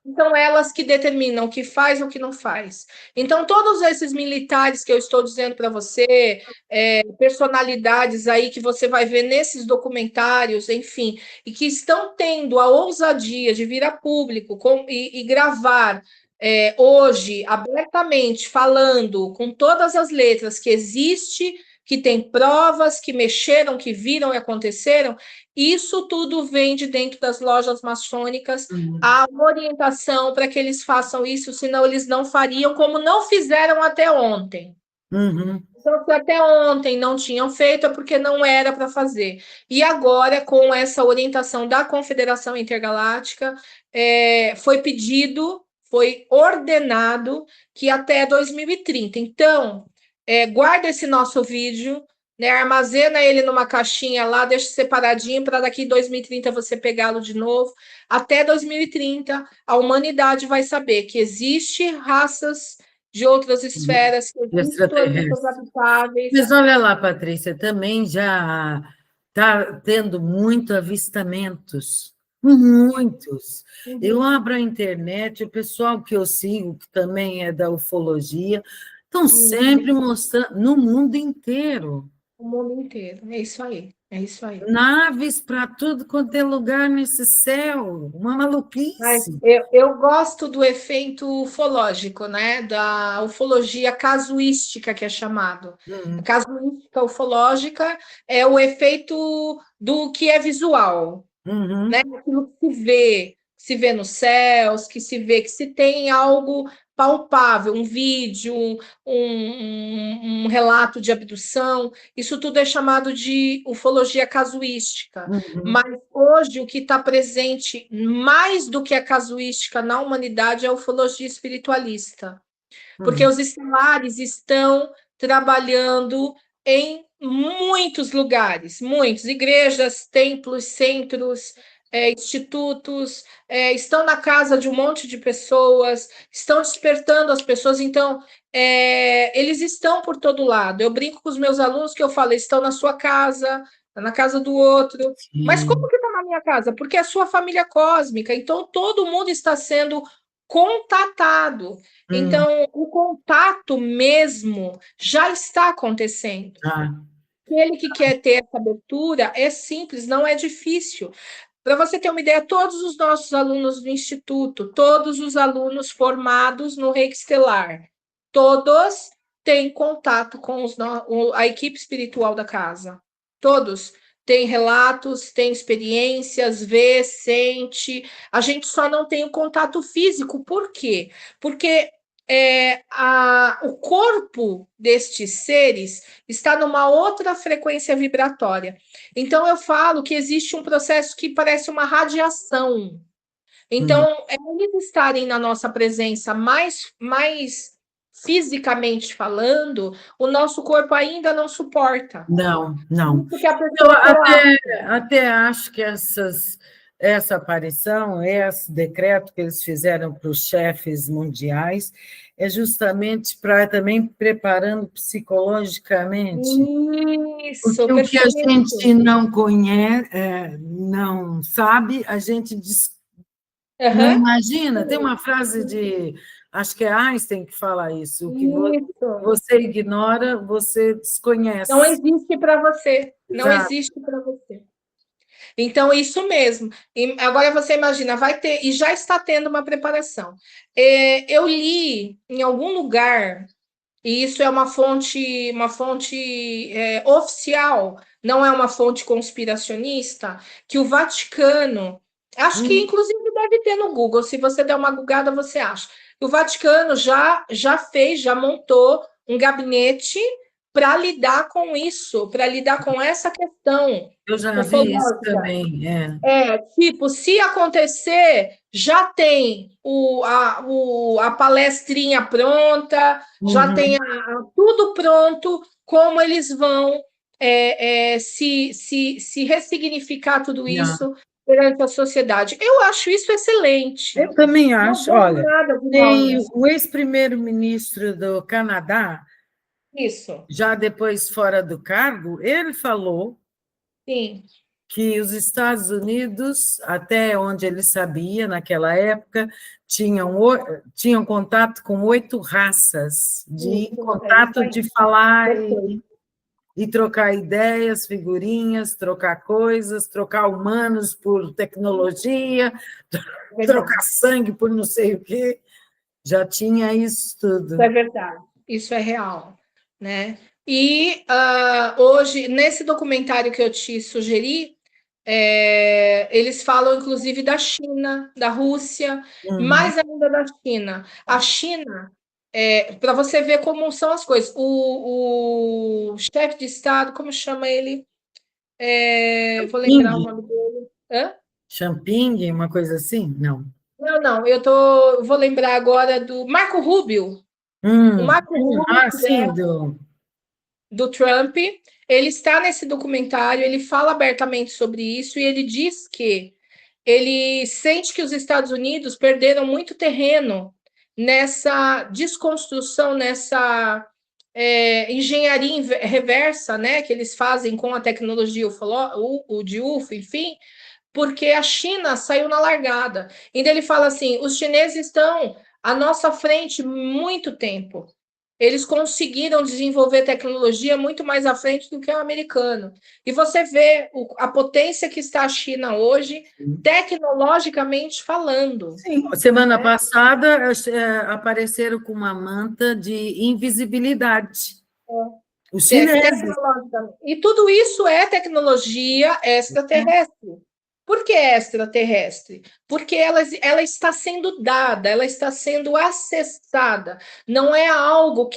Então, elas que determinam o que faz e o que não faz. Então, todos esses militares que eu estou dizendo para você, personalidades aí que você vai ver nesses documentários, enfim, e que estão tendo a ousadia de vir a público e gravar hoje, abertamente, falando com todas as letras que existe, que tem provas, que mexeram, que viram e aconteceram, isso tudo vem de dentro das lojas maçônicas. Há uma orientação para que eles façam isso, senão eles não fariam, como não fizeram até ontem. Uhum. Então, se até ontem não tinham feito, é porque não era para fazer. E agora, com essa orientação da Confederação Intergaláctica, foi pedido, foi ordenado que até 2030. Então, guarda esse nosso vídeo, né, armazena ele numa caixinha lá, deixa separadinho para daqui 2030 você pegá-lo de novo. Até 2030, a humanidade vai saber que existe raças de outras esferas, que existem planetas Extraterrestre. habitáveis. Mas olha lá, Patrícia, também já está tendo muitos avistamentos, muitos. Eu abro a internet, o pessoal que eu sigo, que também é da ufologia, estão sempre mostrando, no mundo inteiro, O mundo inteiro. É isso aí. É isso aí. naves para tudo quanto é lugar nesse céu, uma Mas maluquice. eu gosto do efeito ufológico, né? Da ufologia casuística, que é chamado. A casuística ufológica é o efeito do que é visual, né? Uhum, Aquilo que se vê nos céus, que se vê, que se tem algo palpável, um vídeo, um relato de abdução, isso tudo é chamado de ufologia casuística. uhum, Mas hoje o que está presente mais do que a casuística na humanidade é a ufologia espiritualista, porque uhum, os estelares estão trabalhando em muitos lugares, muitos, igrejas, templos, centros, institutos, estão na casa de um monte de pessoas, estão despertando as pessoas, então eles estão por todo lado. Eu brinco com os meus alunos que eu falo, eles estão na sua casa, tá na casa do outro. Mas como sim. que está na minha casa? Porque é a sua família cósmica, então todo mundo está sendo contatado. Hum, Então, o contato mesmo já está acontecendo. tá. Aquele que quer ter essa abertura é simples, não é difícil. Para você ter uma ideia, todos os nossos alunos do Instituto, todos os alunos formados no Reiki Estelar, todos têm contato com a equipe espiritual da casa. Todos têm relatos, têm experiências, vê, sente. A gente só não tem o contato físico. Por quê? Porque o corpo destes seres está numa outra frequência vibratória. Então, eu falo que existe um processo que parece uma radiação. Então, Hum. eles estarem na nossa presença mais fisicamente falando, o nosso corpo ainda não suporta. Não, não. Isso que a Eu pessoa colapsa. até acho que essas essa aparição, esse decreto que eles fizeram para os chefes mundiais, é justamente para também preparando psicologicamente. Isso, Porque o que a gente perfeito. não conhece, não sabe, a gente não Aham. imagina. Tem uma frase de, acho que é Einstein que fala isso, o que Isso. você ignora, você Não desconhece. existe para você. Não Exato. existe para você. Então, isso mesmo. E agora você imagina, vai ter, e já está tendo uma preparação. Eu li em algum lugar, e isso é uma fonte oficial, não é uma fonte conspiracionista, que o Vaticano, acho que Hum, inclusive deve ter no Google, se você der uma googada, você acha. O Vaticano já fez, já montou um gabinete para lidar com isso, para lidar com essa questão eu já vi isso ufológica. também. Tipo, se acontecer, já tem a palestrinha pronta, já tem Uhum, tudo pronto, como eles vão se ressignificar tudo já. isso perante a sociedade. Eu acho isso excelente. Eu também Não acho. vejo Olha, nada de mal tem nisso. o ex-primeiro-ministro do Canadá, Isso, já depois fora do cargo, ele falou sim. que os Estados Unidos, até onde ele sabia naquela época, tinham contato com 8 raças, de Isso, é isso contato de aí. falar Perfeito. e trocar ideias, figurinhas, trocar coisas, trocar humanos por tecnologia, trocar Verdade. sangue por não sei o quê. Já tinha isso Isso é tudo. verdade, isso é real, né? E hoje, nesse documentário que eu te sugeri, eles falam inclusive da China, da Rússia, Uhum. mais ainda da China. A China, para você ver como são as coisas, o chefe de Estado, como chama ele? Vou lembrar o Ping, nome dele. Hã? Champing, uma coisa assim? Não. Não, não, vou lembrar agora do Marco Rubio. O Marco Rubio, Ah, sim, do Trump, ele está nesse documentário, ele fala abertamente sobre isso e ele diz que ele sente que os Estados Unidos perderam muito terreno nessa desconstrução, nessa engenharia reversa, né, que eles fazem com a tecnologia o de UFO, enfim, porque a China saiu na largada. Então ele fala assim: os chineses estão à nossa frente muito tempo. Eles conseguiram desenvolver tecnologia muito mais à frente do que o americano. E você vê a potência que está a China hoje, tecnologicamente falando. sim. Semana passada apareceram com uma manta de invisibilidade. Os chineses. Tecnologicamente. E tudo isso é tecnologia extraterrestre. Por que extraterrestre? Porque ela está sendo dada, ela está sendo acessada. Não é algo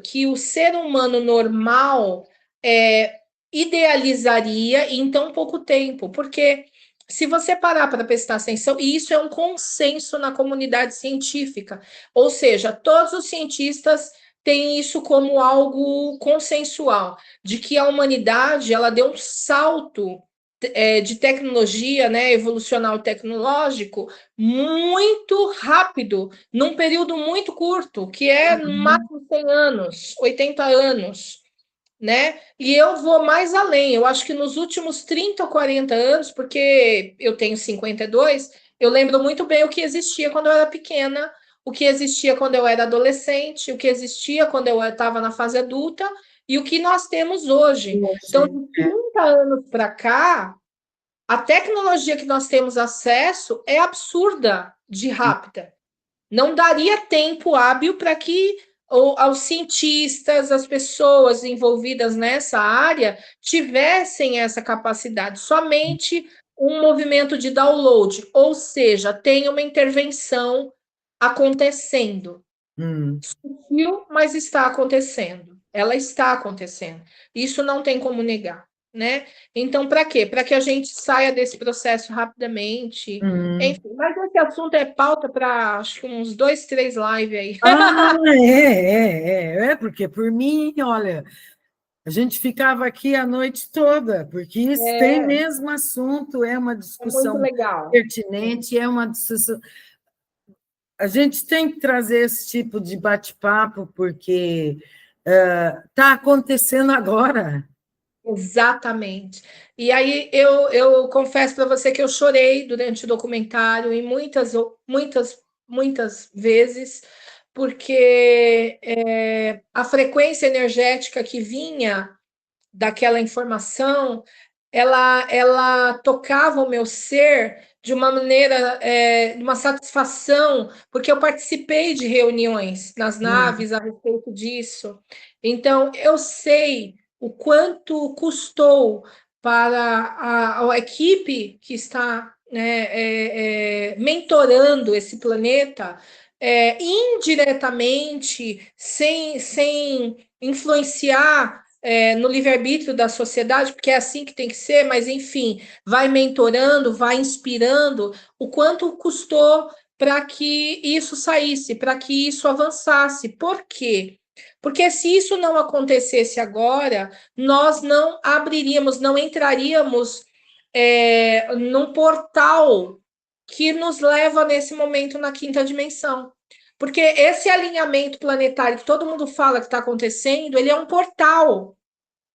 que o ser humano normal é, idealizaria em tão pouco tempo. Porque se você parar para prestar atenção, e isso é um consenso na comunidade científica, ou seja, todos os cientistas têm isso como algo consensual, de que a humanidade ela deu um salto de tecnologia, né, evolucional tecnológico, muito rápido, num período muito curto, que é no máximo 100 anos, 80 anos, né? E eu vou mais além, eu acho que nos últimos 30 ou 40 anos, porque eu tenho 52, eu lembro muito bem o que existia quando eu era pequena, o que existia quando eu era adolescente, o que existia quando eu estava na fase adulta e o que nós temos hoje. Então, Hoje, de 30 anos para cá, a tecnologia que nós temos acesso é absurda de rápida. Não daria tempo hábil para que aos cientistas, as pessoas envolvidas nessa área tivessem essa capacidade. Somente um movimento de download, ou seja, tem uma intervenção acontecendo. hum, Sutil, mas está acontecendo. Ela está acontecendo. Isso não tem como negar, né? Então, para quê? Para que a gente saia desse processo rapidamente. hum. Enfim, mas esse assunto é pauta para acho que uns 2, 3 lives aí. Ah, é, porque por mim, olha, A gente ficava aqui a noite toda, porque isso tem É, mesmo assunto, é uma é muito discussão legal. pertinente, é uma discussão. A gente tem que trazer esse tipo de bate-papo, porque está acontecendo agora. Exatamente. E aí eu confesso para você que eu chorei durante o documentário e muitas vezes, porque a frequência energética que vinha daquela informação, ela tocava o meu ser de uma maneira, de uma satisfação, porque eu participei de reuniões nas Hum, naves a respeito disso. Então, eu sei o quanto custou para a equipe que está, né, mentorando esse planeta, indiretamente, sem influenciar no livre-arbítrio da sociedade, porque é assim que tem que ser, mas enfim, vai mentorando, vai inspirando, o quanto custou para que isso saísse, para que isso avançasse. Por quê? Porque se isso não acontecesse agora, nós não abriríamos, não entraríamos num portal que nos leva nesse momento na quinta dimensão. Porque esse alinhamento planetário que todo mundo fala que está acontecendo, ele é um portal.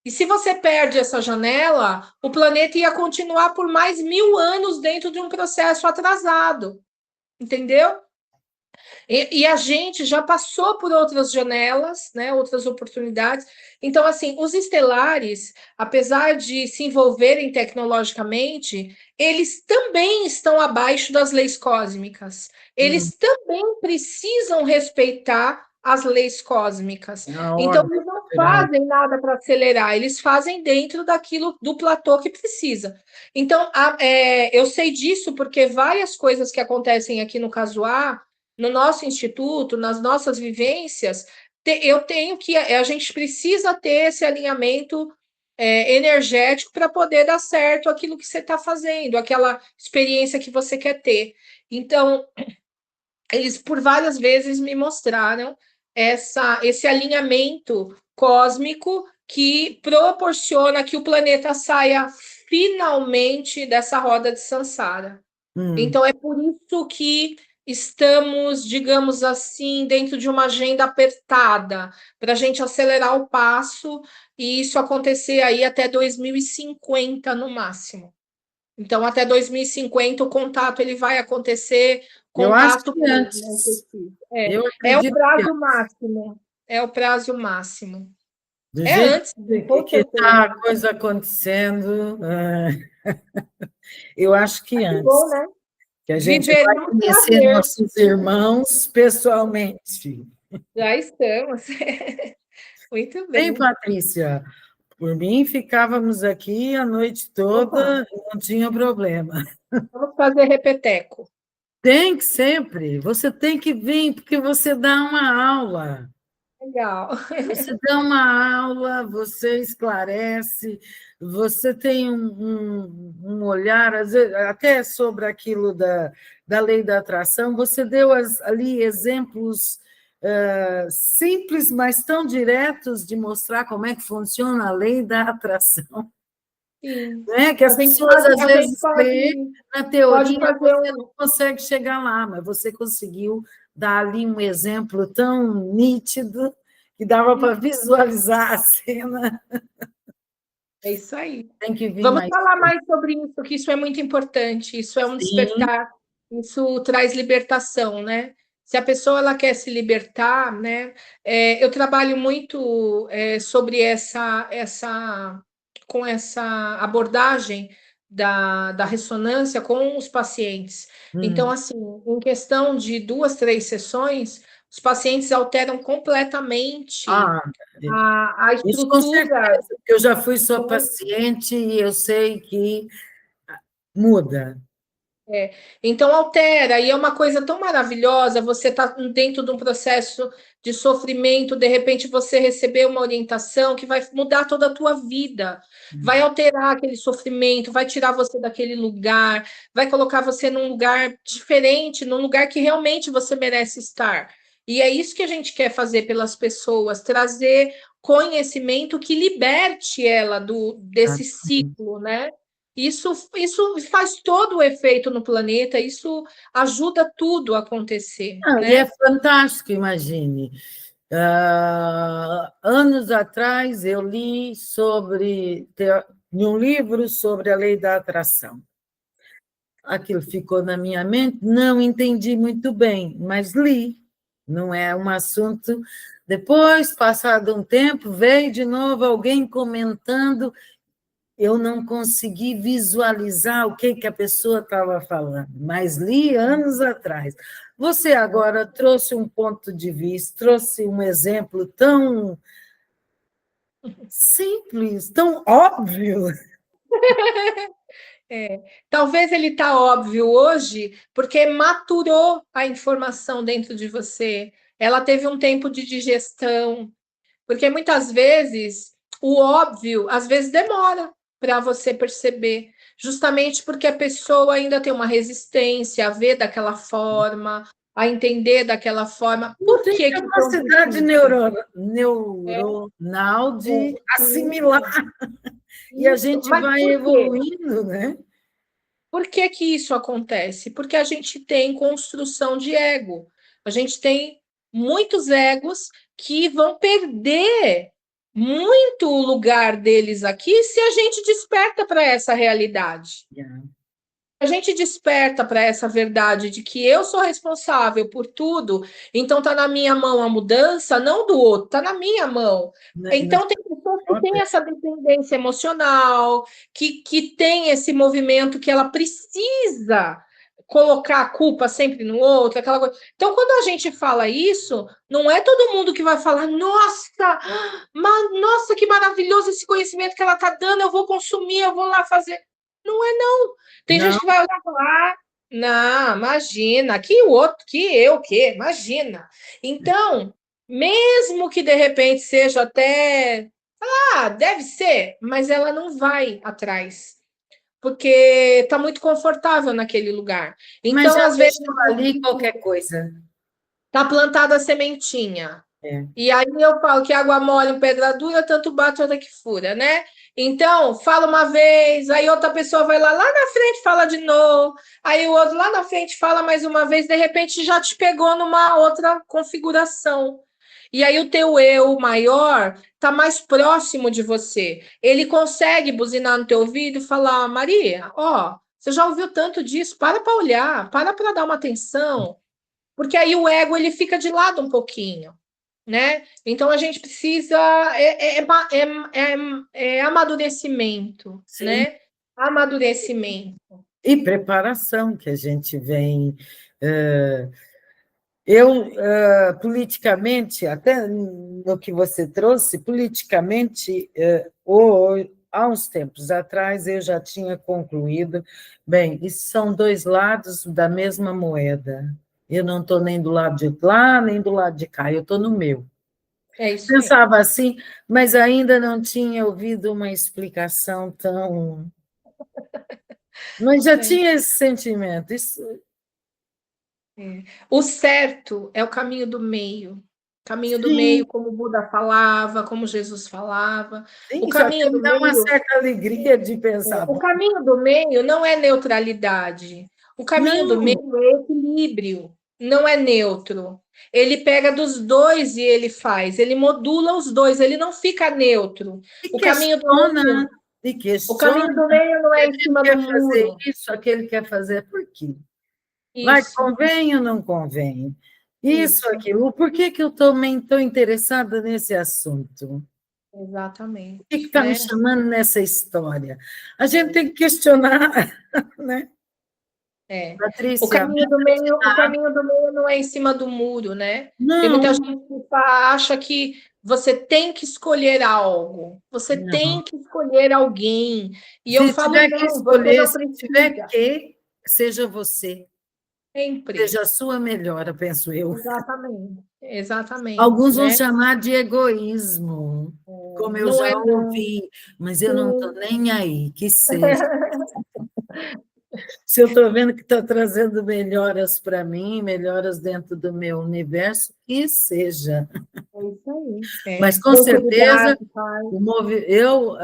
E se você perde essa janela, o planeta ia continuar por mais 1000 anos dentro de um processo atrasado, entendeu? E a gente já passou por outras janelas, né, outras oportunidades. Então, assim, os estelares, apesar de se envolverem tecnologicamente, eles também estão abaixo das leis cósmicas. hum, Eles também precisam respeitar as leis cósmicas. a Então, ordem eles não natural. fazem nada para acelerar, eles fazem dentro daquilo do platô que precisa. Então, eu sei disso porque várias coisas que acontecem aqui no Casuar no nosso instituto, nas nossas vivências, eu tenho que a gente precisa ter esse alinhamento energético para poder dar certo aquilo que você está fazendo, aquela experiência que você quer ter. Então, eles por várias vezes me mostraram esse alinhamento cósmico que proporciona que o planeta saia finalmente dessa roda de Sansara. Hum. Então, é por isso que estamos, digamos assim, dentro de uma agenda apertada, para a gente acelerar o passo e isso acontecer aí até 2050 no máximo. Então, até 2050 o contato ele vai acontecer, Eu acho contato que mesmo, antes. É, Eu é o acredito que prazo antes. máximo. É o prazo máximo. Do É jeito antes, com que está certeza. a coisa acontecendo, eu acho que Que antes. bom, né? Que a gente vai Viveremos para conhecer ver. nossos irmãos pessoalmente. Já estamos. Muito Bem, bem. Patrícia, por mim, ficávamos aqui a noite Opa, toda, não tinha problema. vamos fazer repeteco. Tem que sempre, você tem que vir, porque você dá uma aula. Legal. Você dá uma aula, você esclarece, você tem um olhar, às vezes, até sobre aquilo da lei da atração, você deu ali exemplos simples, mas tão diretos de mostrar como é que funciona a lei da atração, Sim. né? Que as pessoas às A gente vezes lêem na pode teoria, fazer você não um. consegue chegar lá, mas você conseguiu dar ali um exemplo tão nítido que dava para visualizar a cena. É isso aí. Tem que vir Vamos mais falar vezes. mais sobre isso, que isso é muito importante. Isso é um Sim. despertar. Isso traz libertação, né? Se a pessoa ela quer se libertar, né? Eu trabalho muito sobre com essa abordagem da ressonância com os pacientes. Então, Hum. assim, em questão de 2, 3 sessões, os pacientes alteram completamente Ah, a isso com estrutura. certeza, porque eu já fui sua paciente e eu sei que muda. É, então altera, e é uma coisa tão maravilhosa, você está dentro de um processo de sofrimento, de repente você receber uma orientação que vai mudar toda a tua vida, vai alterar aquele sofrimento, vai tirar você daquele lugar, vai colocar você num lugar diferente, num lugar que realmente você merece estar. E é isso que a gente quer fazer pelas pessoas, trazer conhecimento que liberte ela desse ciclo, né? Isso faz todo o efeito no planeta, isso ajuda tudo a acontecer, né? E é fantástico, imagine. Anos atrás, eu li em um livro sobre a lei da atração. Aquilo ficou na minha mente, não entendi muito bem, mas li. Não é um assunto. Depois, passado um tempo, veio de novo alguém comentando, eu não consegui visualizar o que a pessoa estava falando, mas li anos atrás. Você agora trouxe um ponto de vista, trouxe um exemplo tão simples, tão óbvio. Talvez ele está óbvio hoje porque maturou a informação dentro de você. Ela teve um tempo de digestão, porque muitas vezes o óbvio, às vezes demora para você perceber, justamente porque a pessoa ainda tem uma resistência a ver daquela forma, a entender daquela forma. Não Por tem que que tão capacidade difícil? neuronal de assimilar, Isso, e a isso. gente Mas vai por quê? evoluindo, né? Por que que isso acontece? Porque a gente tem construção de ego. A gente tem muitos egos que vão perder muito o lugar deles aqui se a gente desperta para essa realidade. A gente desperta para essa verdade de que eu sou responsável por tudo, então está na minha mão a mudança, não do outro, está na minha mão. Então tem pessoas que têm essa dependência emocional, que tem esse movimento que ela precisa colocar a culpa sempre no outro, aquela coisa. Então, quando a gente fala isso, não é todo mundo que vai falar, nossa, que maravilhoso esse conhecimento que ela está dando, eu vou consumir, eu vou lá fazer. Não é, não. Tem Não, gente que vai olhar e falar, não, imagina, que o outro, que, imagina. Então, mesmo que de repente seja até, deve ser, mas ela não vai atrás, porque está muito confortável naquele lugar. mas Então, já às vezes, deixou ali qualquer coisa. está plantada a sementinha. É. E aí eu falo que água mole em pedra dura, tanto bate até que fura, né? Então, fala uma vez, aí outra pessoa vai lá na frente fala de novo, aí o outro lá na frente fala mais uma vez, de repente já te pegou numa outra configuração. E aí o teu eu maior está mais próximo de você. Ele consegue buzinar no teu ouvido e falar, Maria, ó, você já ouviu tanto disso, para olhar, para dar uma atenção, porque aí o ego ele fica de lado um pouquinho, né? Então a gente precisa amadurecimento, Sim, né? Amadurecimento. e preparação que a gente vem. Eu, politicamente, até no que você trouxe, politicamente, há uns tempos atrás, eu já tinha concluído, bem, isso são dois lados da mesma moeda. Eu não estou nem do lado de lá, nem do lado de cá, eu estou no meu. É isso aí. Pensava assim, mas ainda não tinha ouvido uma explicação tão. Mas já É, tinha esse sentimento. Isso, é. O certo é o caminho do meio. Caminho do meio, sim, como o Buda falava, como Jesus falava. O sim, só que caminho me do dá uma meio, certa alegria de pensar, o bom, caminho do meio não é neutralidade. O caminho do não, meio é equilíbrio, não é neutro. Ele pega dos dois e ele faz, ele modula os dois, ele não fica neutro. e O caminho do meio, questiona, e o questiona, caminho do meio não é em ele cima do quer fazer muro. isso, aquele quer fazer por quê? Vai, Isso, convém ou não convém? Isso, isso, aquilo. Por que que eu também estou interessada nesse assunto? O que exatamente, está me né? chamando nessa história? A gente tem que questionar, né? É. Patrícia, O caminho do meio não é em cima do muro, né? Tem muita não, gente que acha que você tem que escolher algo, você não. tem que escolher alguém. E eu Se falo, tiver que não, você escolher, não se tiver precisa. que, seja você, seja Sempre. a sua melhora, penso eu. Exatamente. Exatamente, Alguns vão né? chamar de egoísmo, como eu Não já é não. ouvi, mas eu não estou Sim. nem aí, que seja. Se eu estou vendo que está trazendo melhoras para mim, melhoras dentro do meu universo, que seja. É isso aí. Mas, com certeza, eu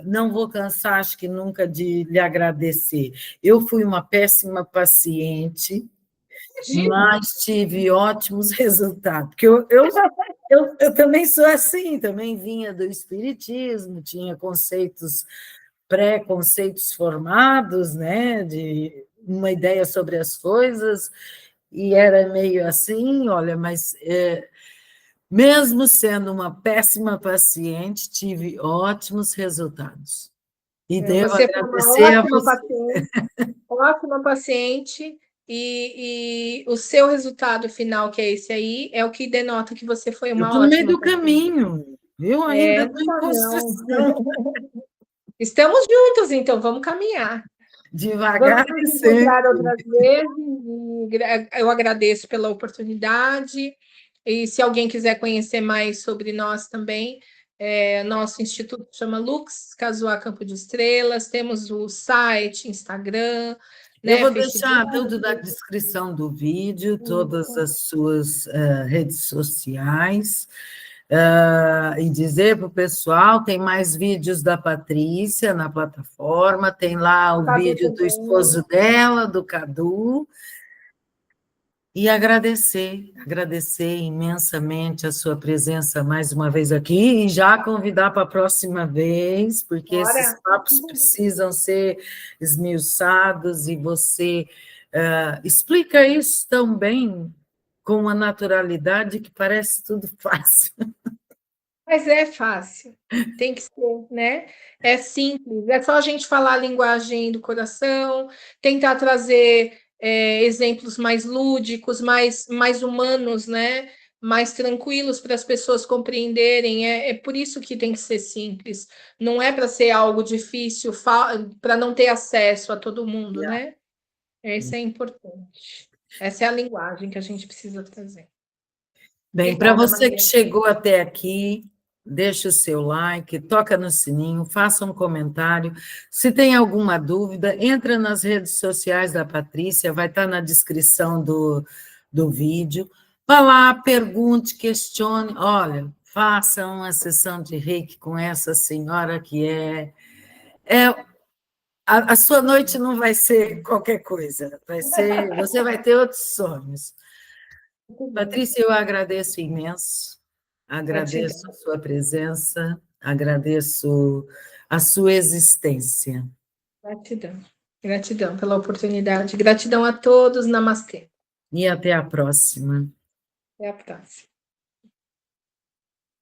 não vou cansar, acho que nunca, de lhe agradecer. Eu fui uma péssima paciente, mas tive ótimos resultados, porque eu também sou assim, também vinha do espiritismo, tinha pré-conceitos formados, né, de uma ideia sobre as coisas, e era meio assim, olha, mas mesmo sendo uma péssima paciente, tive ótimos resultados. E devo Você foi uma agradecer a você. ótima paciente, e o seu resultado final, que é esse aí, é o que denota que você foi Eu uma estou no meio ótima do paciente. caminho, eu ainda estou Não em tá, não. construção, Estamos juntos, então, vamos caminhar. devagar Vamos nos e encontrar sempre. outras vezes. Eu agradeço pela oportunidade. E se alguém quiser conhecer mais sobre nós também, nosso instituto chama Lux Casuar Campo de Estrelas. Temos o site, Instagram, Eu né, vou deixar Facebook. tudo na descrição do vídeo, todas as suas redes sociais, e dizer para o pessoal, tem mais vídeos da Patrícia na plataforma, tem lá o Cadu vídeo do também. esposo dela, do Cadu, e agradecer imensamente a sua presença mais uma vez aqui, e já convidar para a próxima vez, porque esses Bora. papos precisam ser esmiuçados, e você explica isso tão bem, com uma naturalidade que parece tudo fácil. Mas é fácil, tem que ser, né? É simples, é só a gente falar a linguagem do coração, tentar trazer exemplos mais lúdicos, mais humanos, né? Mais tranquilos para as pessoas compreenderem. É por isso que tem que ser simples, não é para ser algo difícil, para não ter acesso a todo mundo, né? Isso é importante. Essa é a linguagem que a gente precisa trazer. Bem, para Obrigada, você que Maria. chegou até aqui, deixe o seu like, toca no sininho, faça um comentário. Se tem alguma dúvida, entra nas redes sociais da Patrícia, vai estar na descrição do vídeo. Vá lá, pergunte, questione. Olha, faça uma sessão de reiki com essa senhora que a sua noite não vai ser qualquer coisa, você vai ter outros sonhos. Muito bem. Patrícia, eu agradeço imenso, agradeço a Gratidão. sua presença, agradeço a sua existência. Gratidão. Gratidão pela oportunidade. Gratidão a todos. Namastê. E até a próxima. Até a próxima.